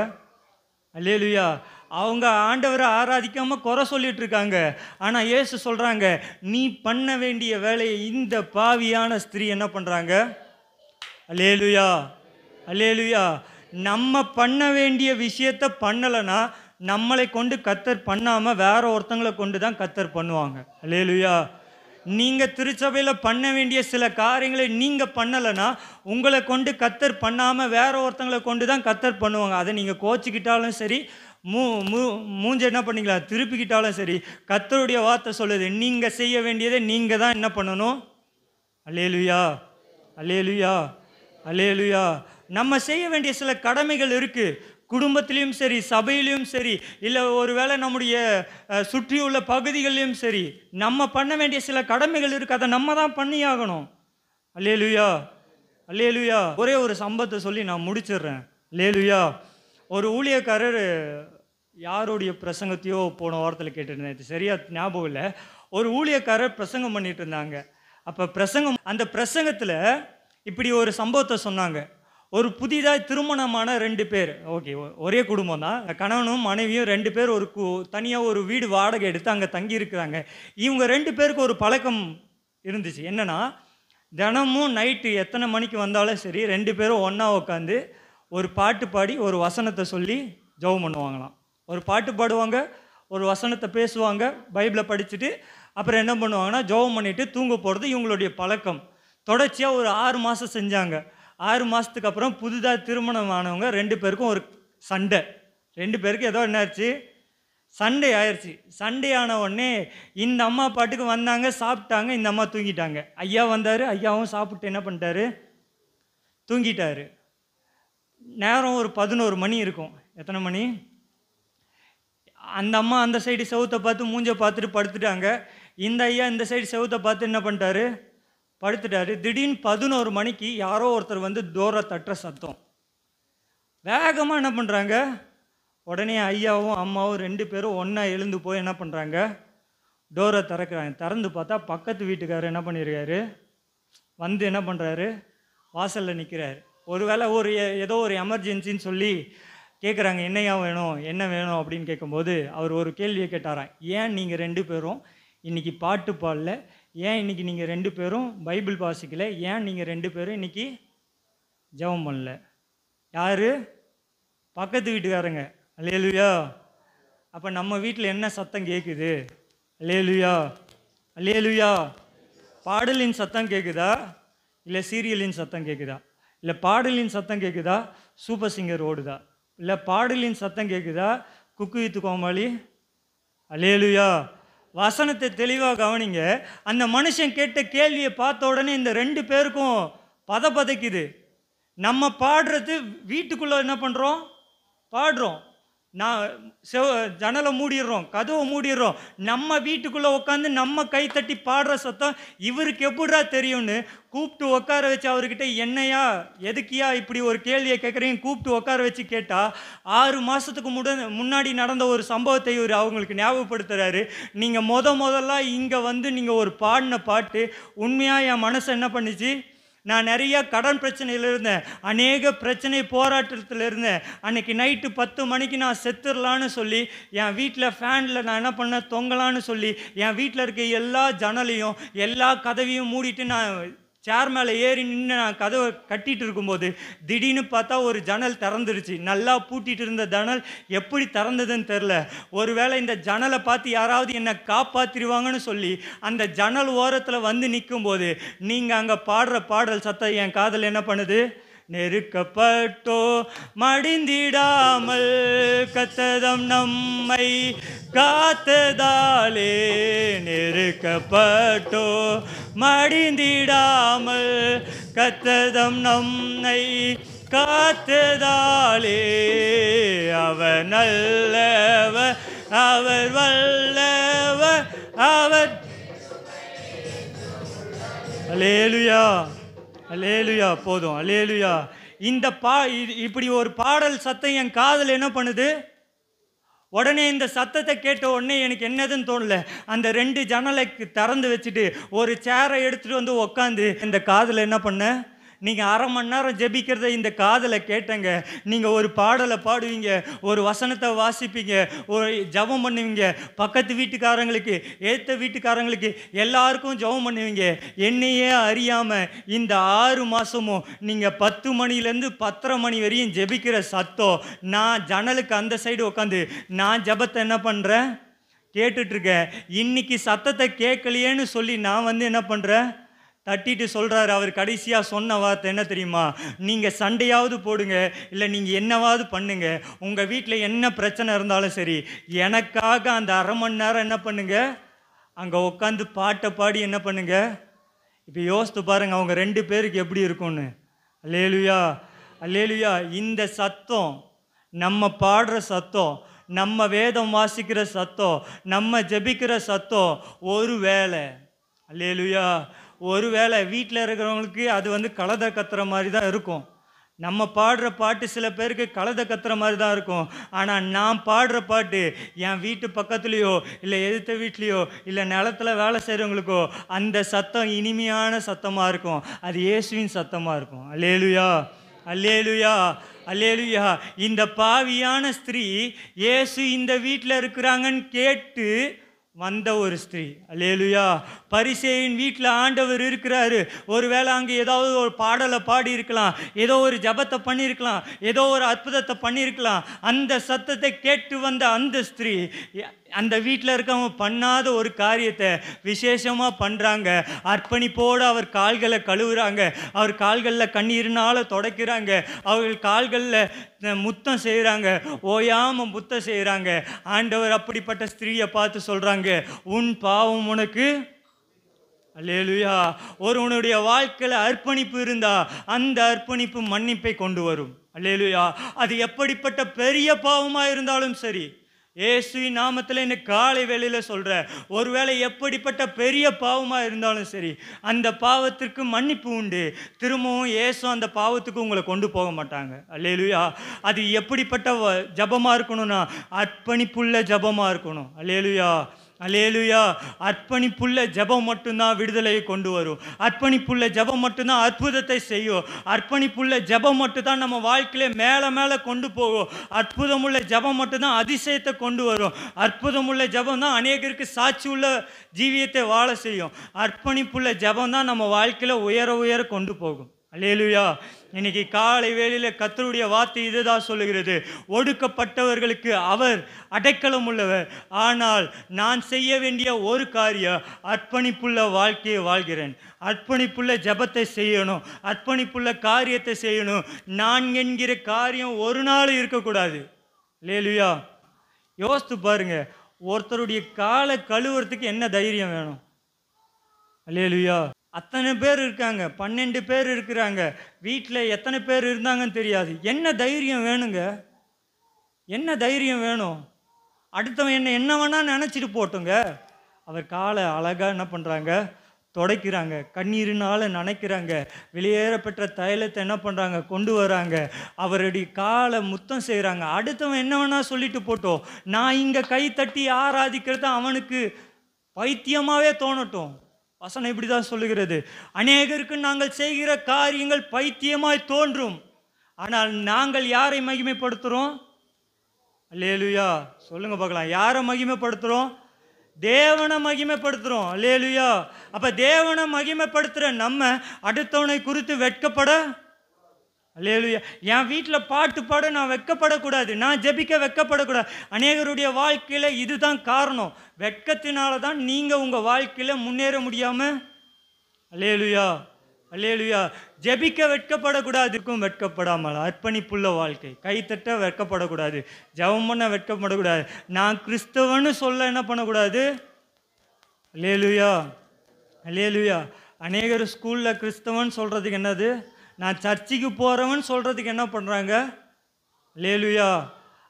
அல்லேலூயா. அவங்க ஆண்டவரை ஆராதிக்காமல் குறை சொல்லிட்டு இருக்காங்க. ஆனால் இயேசு சொல்கிறாங்க, நீ பண்ண வேண்டிய வேலையை இந்த பாவியான ஸ்திரீ என்ன பண்ணுறாங்க? அல்லேலூயா, அல்லேலூயா. நம்ம பண்ண வேண்டிய விஷயத்தை பண்ணலைன்னா நம்மளை கொண்டு கர்த்தர் பண்ணாமல் வேற ஒருத்தங்களை கொண்டு தான் கர்த்தர் பண்ணுவாங்க. அல்லேலூயா. நீங்கள் திருச்சபையில் பண்ண வேண்டிய சில காரியங்களை நீங்கள் பண்ணலைன்னா உங்களை கொண்டு கர்த்தர் பண்ணாமல் வேற ஒருத்தங்களை கொண்டு தான் கர்த்தர் பண்ணுவாங்க. அதை நீங்கள் கோச்சிக்கிட்டாலும் சரி, மூஞ்ச என்ன பண்ணிக்கலாம் திருப்பிக்கிட்டாலும் சரி, கர்த்தருடைய வார்த்தை சொல்லுது, நீங்கள் செய்ய வேண்டியதை நீங்கள் தான் என்ன பண்ணணும். அல்லேலூயா, அல்லேலூயா, அல்லேலூயா. நம்ம செய்ய வேண்டிய சில கடமைகள் இருக்குது. குடும்பத்திலையும் சரி, சபையிலையும் சரி, இல்லை ஒருவேளை நம்முடைய சுற்றியுள்ள பகுதிகளிலும் சரி, நம்ம பண்ண வேண்டிய சில கடமைகள் இருக்குது. அதை நம்ம தான் பண்ணியாகணும். அல்லேலூயா, அல்லேலூயா. ஒரே ஒரு சம்பவத்தை சொல்லி நான் முடிச்சிடுறேன். அல்லேலூயா. ஒரு ஊழியக்காரர் யாருடைய பிரசங்கத்தையோ போன வாரத்தில் கேட்டுருந்தேன், சரியாக ஞாபகம் இல்லை. ஒரு ஊழியக்காரர் பிரசங்கம் பண்ணிட்டு இருந்தாங்க. அப்போ அந்த பிரசங்கத்தில் இப்படி ஒரு சம்பவத்தை சொன்னாங்க. ஒரு புதிதாக திருமணமான 2 பேர், ஓகே, ஒரே குடும்பம் தான், கணவனும் மனைவியும் 2 பேர் ஒரு தனியாக ஒரு வீடு வாடகை எடுத்து அங்கே தங்கி இருக்கிறாங்க. இவங்க 2 பேருக்கு ஒரு பழக்கம் இருந்துச்சு. என்னென்னா, தினமும் நைட்டு எத்தனை மணிக்கு வந்தாலும் சரி 2 பேரும் ஒன்றா உட்காந்து ஒரு பாட்டு பாடி ஒரு வசனத்தை சொல்லி ஜெபம் பண்ணுவாங்களாம். ஒரு பாட்டு பாடுவாங்க, ஒரு வசனத்தை பேசுவாங்க, பைபிளை படிச்சுட்டு அப்புறம் என்ன பண்ணுவாங்கன்னா ஜெபம் பண்ணிவிட்டு தூங்க போகிறது இவங்களுடைய பழக்கம். தொடர்ச்சியாக ஒரு 6 மாதம் செஞ்சாங்க. 6 மாதத்துக்கு அப்புறம் புதுதாக திருமணம் ஆனவங்க 2 பேருக்கும் ஒரு சண்டை. 2 பேருக்கு ஏதோ என்னாச்சு, சண்டை ஆயிடுச்சு. சண்டை ஆன உடனே இந்த அம்மா பாட்டுக்கு வந்தாங்க, சாப்பிட்டாங்க, இந்த அம்மா தூங்கிட்டாங்க. ஐயா வந்தார், ஐயாவும் சாப்பிட்டு என்ன பண்ணிட்டாரு, தூங்கிட்டாரு. நேரம் ஒரு 11 மணி இருக்கும். எத்தனை மணி? அந்த அம்மா அந்த சைடு செவுத்தை பார்த்து மூஞ்சை பார்த்துட்டு படுத்துட்டாங்க. இந்த ஐயா இந்த சைடு செவுத்தை பார்த்து என்ன பண்ணிட்டாரு, படுத்துட்டாரு. திடீர்னு 11 மணிக்கு யாரோ ஒருத்தர் வந்து டோரை தட்டுற சத்தம். வேகமாக என்ன பண்ணுறாங்க, உடனே ஐயாவும் அம்மாவும் 2 பேரும் ஒன்றா எழுந்து போய் என்ன பண்ணுறாங்க, டோரை திறக்கிறாங்க. திறந்து பார்த்தா பக்கத்து வீட்டுக்காரர் என்ன பண்ணியிருக்காரு, வந்து என்ன பண்ணுறாரு, வாசலில் நிற்கிறாரு. ஒருவேளை ஏதோ ஒரு எமர்ஜென்சின்னு சொல்லி கேட்குறாங்க, என்னையா வேணும், என்ன வேணும் அப்படின்னு கேட்கும்போது அவர் ஒரு கேள்வியை கேட்டாராம். ஏன் நீங்கள் 2 பேரும் இன்றைக்கி பாட்டு பாடல, ஏன் இன்றைக்கி நீங்கள் 2 பேரும் பைபிள் வாசிக்கல, ஏன் நீங்கள் 2 பேரும் இன்றைக்கி ஜெபம் பண்ணல? யார்? பக்கத்து வீட்டுக்காரங்க. அல்லேலூயா. அப்போ நம்ம வீட்டில் என்ன சத்தம் கேட்குது? அல்லேலூயா, அல்லேலூயா, பாடலின் சத்தம் கேட்குதா, இல்லை சீரியலின் சத்தம் கேட்குதா? இல்லை பாடலின் சத்தம் கேட்குதா, சூப்பர் சிங்கர் ஓடுதா? இல்லை பாடலின் சத்தம் கேட்குதா, குக்கு வித்து கோமாளி? அல்லேலூயா. வசனத்தை தெளிவாக கவனிங்க. அந்த மனுஷன் கேட்ட கேள்வியை பார்த்த உடனே இந்த 2 பேருக்கும் பதைக்குது. நம்ம பாடுறது வீட்டுக்குள்ளே என்ன பண்ணுறோம், பாடுறோம். ஜன்னலை மூடிடுறோம், கதவை மூடிடுறோம். நம்ம வீட்டுக்குள்ளே உட்காந்து நம்ம கை தட்டி பாடுற சத்தம் இவருக்கு எப்படிடா தெரியும்னு கூப்பிட்டு உட்கார வச்சு அவர்கிட்ட, என்னையா எதுக்கியா இப்படி ஒரு கேள்வியை கேட்குறீங்க, கூப்பிட்டு உட்கார வச்சு கேட்டால் 6 மாதத்துக்கு முன்னாடி நடந்த ஒரு சம்பவத்தை இவர் அவங்களுக்கு ஞாபகப்படுத்துகிறாரு. நீங்கள் முதல்ல இங்கே வந்து நீங்கள் ஒரு பாடின பாட்டு உண்மையாக என் மனசை என்ன பண்ணிச்சு, நான் நிறைய கடன் பிரச்சனையில் இருந்தேன், அநேக பிரச்சனை போராட்டத்தில் இருந்தேன். அன்றைக்கி நைட்டு 10 மணிக்கு நான் செத்துடலான்னு சொல்லி என் வீட்டில் ஃபேனில் நான் என்ன பண்ணேன், தொங்கலான்னு சொல்லி என் வீட்டில் இருக்க எல்லா ஜன்னலையும் எல்லா கதவையும் மூடிட்டு நான் சேர் மேலே ஏறி நின்று நான் கதவை கட்டிகிட்டு இருக்கும்போது திடீர்னு பார்த்தா ஒரு ஜன்னல் திறந்துருச்சு. நல்லா பூட்டிகிட்டு இருந்த ஜன்னல் எப்படி திறந்ததுன்னு தெரில. ஒருவேளை இந்த ஜன்னலை பார்த்து யாராவது என்னை காப்பாற்றிடுவாங்கன்னு சொல்லி அந்த ஜன்னல் ஓரத்தில் வந்து நிற்கும்போது நீங்கள் அங்கே பாடுற பாடல் சத்தம் என் காதில் என்ன பண்ணுது, நெருக்கப்பட்டோ மடிந்திடாமல் கத்ததம் நம்மை காத்ததாலே, நெருக்கப்பட்டோ மடிந்திடாமல் கத்ததம் நம்மை காத்ததாலே, அவர் நல்லவர் அவர் வல்லவர் அவர். அல்லேலூயா அல்லேலூயா. போதும், அல்லேலூயா. இந்த இப்படி ஒரு பாடல் சத்தம் என் காதில் என்ன பண்ணுது, உடனே இந்த சத்தத்தை கேட்ட உடனே எனக்கு என்னதுன்னு தோணல. அந்த 2 ஜன்னலை திறந்து வச்சுட்டு ஒரு சேரை எடுத்துகிட்டு வந்து உக்காந்து இந்த காதில் என்ன பண்ண, நீங்கள் 1/2 மணி நேரம் ஜெபிக்கிறத இந்த காதில் கேட்டங்க. நீங்கள் ஒரு பாடலை பாடுவீங்க, ஒரு வசனத்தை வாசிப்பீங்க, ஒரு ஜெபம் பண்ணுவீங்க, பக்கத்து வீட்டுக்காரங்களுக்கு ஏற்ற வீட்டுக்காரங்களுக்கு எல்லாருக்கும் ஜெபம் பண்ணுவீங்க. என்னையே அறியாமல் இந்த 6 மாதமும் நீங்கள் 10 மணிலேருந்து 10:30 மணி வரையும் ஜெபிக்கிற சத்தம் நான் ஜன்னலுக்கு அந்த சைடு உட்காந்து நான் ஜெபத்தை என்ன பண்ணுறேன், கேட்டுட்ருக்கேன். இன்னைக்கு சத்தத்தை கேட்கலையேன்னு சொல்லி நான் வந்து என்ன பண்ணுறேன், தட்டிட்டு சொல்கிறாரு. அவர் கடைசியாக சொன்ன வார்த்தை என்ன தெரியுமா, நீங்கள் சண்டையாவது போடுங்க, இல்லை நீங்கள் என்னவாவது பண்ணுங்க, உங்கள் வீட்டில் என்ன பிரச்சனை இருந்தாலும் சரி, எனக்காக அந்த 1/2 மணி நேரம் என்ன பண்ணுங்க, அங்கே உட்காந்து பாட்டை பாடி என்ன பண்ணுங்க. இப்போ யோசித்து பாருங்கள் அவங்க 2 பேருக்கு எப்படி இருக்கும்னு. அல்லேலூயா அல்லேலூயா. இந்த சத்தம், நம்ம பாடுற சத்தம், நம்ம வேதம் வாசிக்கிற சத்தம், நம்ம ஜெபிக்கிற சத்தம், ஒரு வேளை அல்லேலூயா ஒருவேளை வீட்டில் இருக்கிறவங்களுக்கு அது வந்து கலதை கத்துற மாதிரி தான் இருக்கும். நம்ம பாடுற பாட்டு சில பேருக்கு கலதை கத்துற மாதிரி தான் இருக்கும். ஆனால் நான் பாடுற பாட்டு என் வீட்டு பக்கத்துலேயோ இல்லை எதிர்த்த வீட்லேயோ இல்லை நிலத்தில் வேலை செய்கிறவங்களுக்கோ அந்த சத்தம் இனிமையான சத்தமாக இருக்கும். அது இயேசுவின் சத்தமாக இருக்கும். அல்லேலூயா அல்லேலூயா அல்லேலூயா. இந்த பாவியான ஸ்திரீ இயேசு இந்த வீட்டில் இருக்கிறாங்கன்னு கேட்டு வந்த ஒரு ஸ்திரீ. அல்லேலூயா. பரிசேயின் வீட்டில் ஆண்டவர் இருக்கிறாரு. ஒருவேளை அங்கே ஏதாவது ஒரு பாடலை பாடி இருக்கலாம், ஏதோ ஒரு ஜபத்தை பண்ணியிருக்கலாம், ஏதோ ஒரு அற்புதத்தை பண்ணியிருக்கலாம். அந்த சத்தத்தை கேட்டு வந்த அந்த ஸ்திரீ அந்த வீட்டில் இருக்கவங்க பண்ணாத ஒரு காரியத்தை விசேஷமாக பண்ணுறாங்க. அர்ப்பணிப்போடு அவர் கால்களை கழுவுறாங்க, அவர் கால்களில் கண்ணீர்னால் துடைக்கிறாங்க, அவர்கள் கால்களில் முத்தம் செய்கிறாங்க, ஓயாமல் முத்தம் செய்கிறாங்க. ஆண்டவர் அப்படிப்பட்ட ஸ்திரீயை பார்த்து சொல்கிறாங்க, உன் பாவம் உனக்கு. அல்லேலூயா. ஒருவனுடைய வாழ்க்கையில் அர்ப்பணிப்பு இருந்தால் அந்த அர்ப்பணிப்பு மன்னிப்பை கொண்டு வரும். அல்லேலூயா. அது எப்படிப்பட்ட பெரிய பாவமாக இருந்தாலும் சரி, இயேசுவின் நாமத்தில் இந்த காலை வேளையில் சொல்கிறேன், ஒருவேளை எப்படிப்பட்ட பெரிய பாவமாக இருந்தாலும் சரி, அந்த பாவத்திற்கு மன்னிப்பு உண்டு. திரும்பவும் இயேசு அந்த பாவத்துக்கு உங்களை கொண்டு போக மாட்டாங்க. அல்லேலூயா. அது எப்படிப்பட்ட ஜபமாக இருக்கணும்னா அர்ப்பணிப்புள்ள ஜபமாக இருக்கணும். அல்லேலூயா அல்லேலூயா. அர்ப்பணிப்புள்ள ஜபம் மட்டும்தான் விடுதலையை கொண்டு வரும். அர்ப்பணிப்புள்ள ஜபம் மட்டும்தான் அற்புதத்தை செய்யும். அர்ப்பணிப்புள்ள ஜபம் மட்டும்தான் நம்ம வாழ்க்கையில மேலே மேலே கொண்டு போகும். அற்புதமுள்ள ஜபம் மட்டும்தான் அதிசயத்தை கொண்டு வரும். அற்புதமுள்ள ஜபம் தான் அநேகருக்கு சாட்சி உள்ள ஜீவியத்தை வாழ செய்யும். அர்ப்பணிப்புள்ள ஜபம் தான் நம்ம வாழ்க்கையில் உயர உயர கொண்டு போகும். அல்லேலூயா. இன்னைக்கு காலை வேளையில் கர்த்தருடைய வார்த்தை இதுதான் சொல்லுகிறது, ஒடுக்கப்பட்டவர்களுக்கு அவர் அடைக்கலம் உள்ளவர். ஆனால் நான் செய்ய வேண்டிய ஒரு காரியம், அர்ப்பணிப்புள்ள வாழ்க்கையை வாழ்கிறேன். அர்ப்பணிப்புள்ள ஜெபத்தை செய்யணும், அர்ப்பணிப்புள்ள காரியத்தை செய்யணும். நான் என்கிற காரியம் ஒரு நாள் இருக்கக்கூடாது. அல்லேலூயா. யோசித்து பாருங்க, ஒருத்தருடைய காலை கழுவுறதுக்கு என்ன தைரியம் வேணும்? அல்லேலூயா. அத்தனை பேர் இருக்காங்க, 12 பேர் இருக்கிறாங்க, வீட்டில் எத்தனை பேர் இருந்தாங்கன்னு தெரியாது. என்ன தைரியம் வேணுங்க? என்ன தைரியம் வேணும்? அடுத்தவன் என்ன வேணா நினச்சிட்டு போட்டுங்க. அவர் காலை அழகாக என்ன பண்ணுறாங்க, துடைக்கிறாங்க, கண்ணீரினால் நனைக்கிறாங்க, வெளியேறப்பட்ட தைலத்தை என்ன பண்ணுறாங்க, கொண்டு வராங்க, அவருடைய காலை முத்தம் செய்கிறாங்க. அடுத்தவன் என்ன வேணா சொல்லிட்டு போட்டோம், நான் இங்கே கை தட்டி ஆராதிக்கிறது அவனுக்கு பைத்தியமாகவே தோணட்டும். வசனம் இப்படி தான் சொல்லுகிறது, அநேகருக்கு நாங்கள் செய்கிற காரியங்கள் பைத்தியமாய் தோன்றும், ஆனால் நாங்கள் யாரை மகிமைப்படுத்துகிறோம்? அல்லேலூயா. சொல்லுங்க பார்க்கலாம், யாரை மகிமைப்படுத்துகிறோம்? தேவனை மகிமைப்படுத்துகிறோம். அல்லேலூயா. அப்போ தேவனை மகிமைப்படுத்துகிற நம்ம அடுத்தவனை குறித்து வெட்கப்பட, அல்லேலூயா, என் வீட்டில் பாட்டு பாட நான் வெட்கப்படக்கூடாது, நான் ஜெபிக்க வெட்கப்படக்கூடாது. அநேகருடைய வாழ்க்கையில் இதுதான் காரணம். வெட்கத்தினால தான் நீங்கள் உங்கள் வாழ்க்கையில் முன்னேற முடியாமல், அல்லேலூயா அல்லேலூயா, ஜெபிக்க வெட்கப்படக்கூடாதுக்கும் வெட்கப்படாமல் அர்ப்பணிப்புள்ள வாழ்க்கை, கைத்தட்ட வெட்கப்படக்கூடாது, ஜெபம் பண்ண வெட்கப்படக்கூடாது, நான் கிறிஸ்தவன்னு சொல்ல என்ன பண்ணக்கூடாது. அல்லேலூயா அல்லேலூயா. அநேகர் ஸ்கூலில் கிறிஸ்தவன் சொல்கிறதுக்கு என்னது, நான் சர்ச்சுக்கு போகிறவன் சொல்கிறதுக்கு என்ன பண்ணுறாங்க. அல்லேலூயா.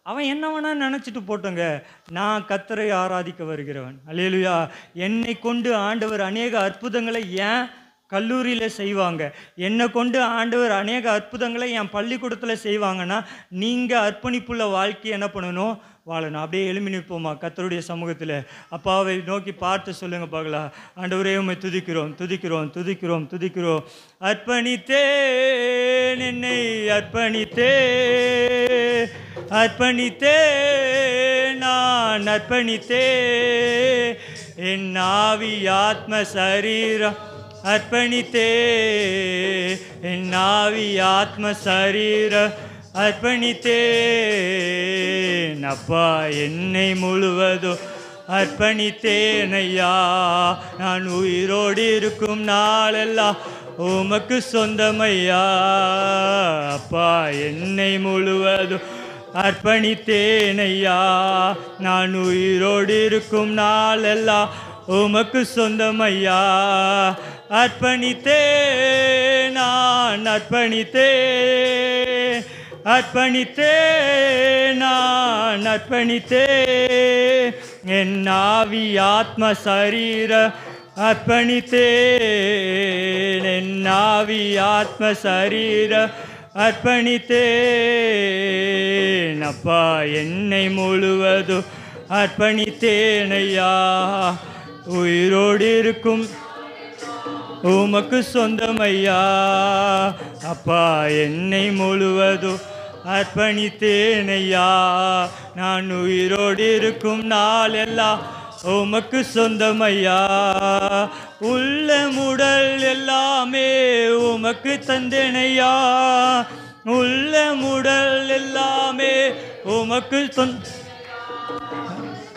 அவன் என்ன வேணா நினச்சிட்டு போட்டோங்க, நான் கர்த்தரை ஆராதிக்க வருகிறவன். அல்லேலூயா. என்னை கொண்டு ஆண்டவர் அநேக அற்புதங்களை ஏன் கல்லூரியில் செய்வாங்க, என்னை கொண்டு ஆண்டவர் அநேக அற்புதங்களை என் பள்ளிக்கூடத்தில் செய்வாங்கன்னா, நீங்கள் அர்ப்பணிப்புள்ள வாழ்க்கையை என்ன பண்ணணும், வாழணும். அப்படியே எழுப்பி நிற்போமா கர்த்தருடைய சமூகத்தில், அப்பாவை நோக்கி பார்த்து சொல்லுங்க பார்க்கலாம். ஆண்டவரே உம்மை துதிக்கிறோம் துதிக்கிறோம் துதிக்கிறோம் துதிக்கிறோம். அர்ப்பணித்தேன் என்னை அர்ப்பணித்தேன் அர்ப்பணித்தேன் நான் அர்ப்பணித்தேன் என் ஆவி ஆத்ம சரீரம் அர்ப்பணித்தேன் என் ஆவி ஆத்ம சரீரம் அர்ப்பணித்தேன் அப்பா என்னை முழுவதும் அர்ப்பணித்தேன் ஐயா. நான் உயிரோடு இருக்கும் நாளெல்லாம் உமக்கு சொந்தமையா. அப்பா என்னை முழுவதும் அர்ப்பணித்தேன் ஐயா. நான் உயிரோடு இருக்கும் நாளெல்லாம் உமக்கு சொந்தமையா. அர்ப்பணித்தேன் நான் அர்ப்பணித்தேன் அர்ப்பணித்தேன் நான் அர்ப்பணித்தேன் என் ஆவி ஆத்ம சரீர அர்ப்பணித்தேன் என் ஆவி ஆத்ம சரீர அர்ப்பணித்தேன் அப்பா என்னை முழுவதும் அர்ப்பணித்தேன் ஐயா. உயிரோடு இருக்கும் உமக்கு சொந்தமையா. அப்பா என்னை முழுவதும் அர்ப்பணித்தேன் ஐயா. நான் உயிரோடு இருக்கும் நாள் எல்லாம் உமக்கு சொந்தமையா. உள்ளமுடல் எல்லாமே உமக்கு தந்தேனையா. உள்ளமுடல் எல்லாமே உமக்கு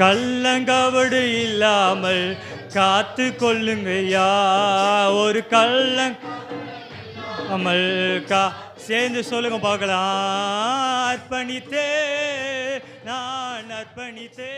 கள்ளங்கவடு இல்லாமல் காத்து கொள்ளுங்கய்யா. ஒரு கள்ளங்கள் சேர்ந்து சொல்லுங்க பார்க்கலாம். அர்ப்பணித்தே நான் அர்ப்பணித்தே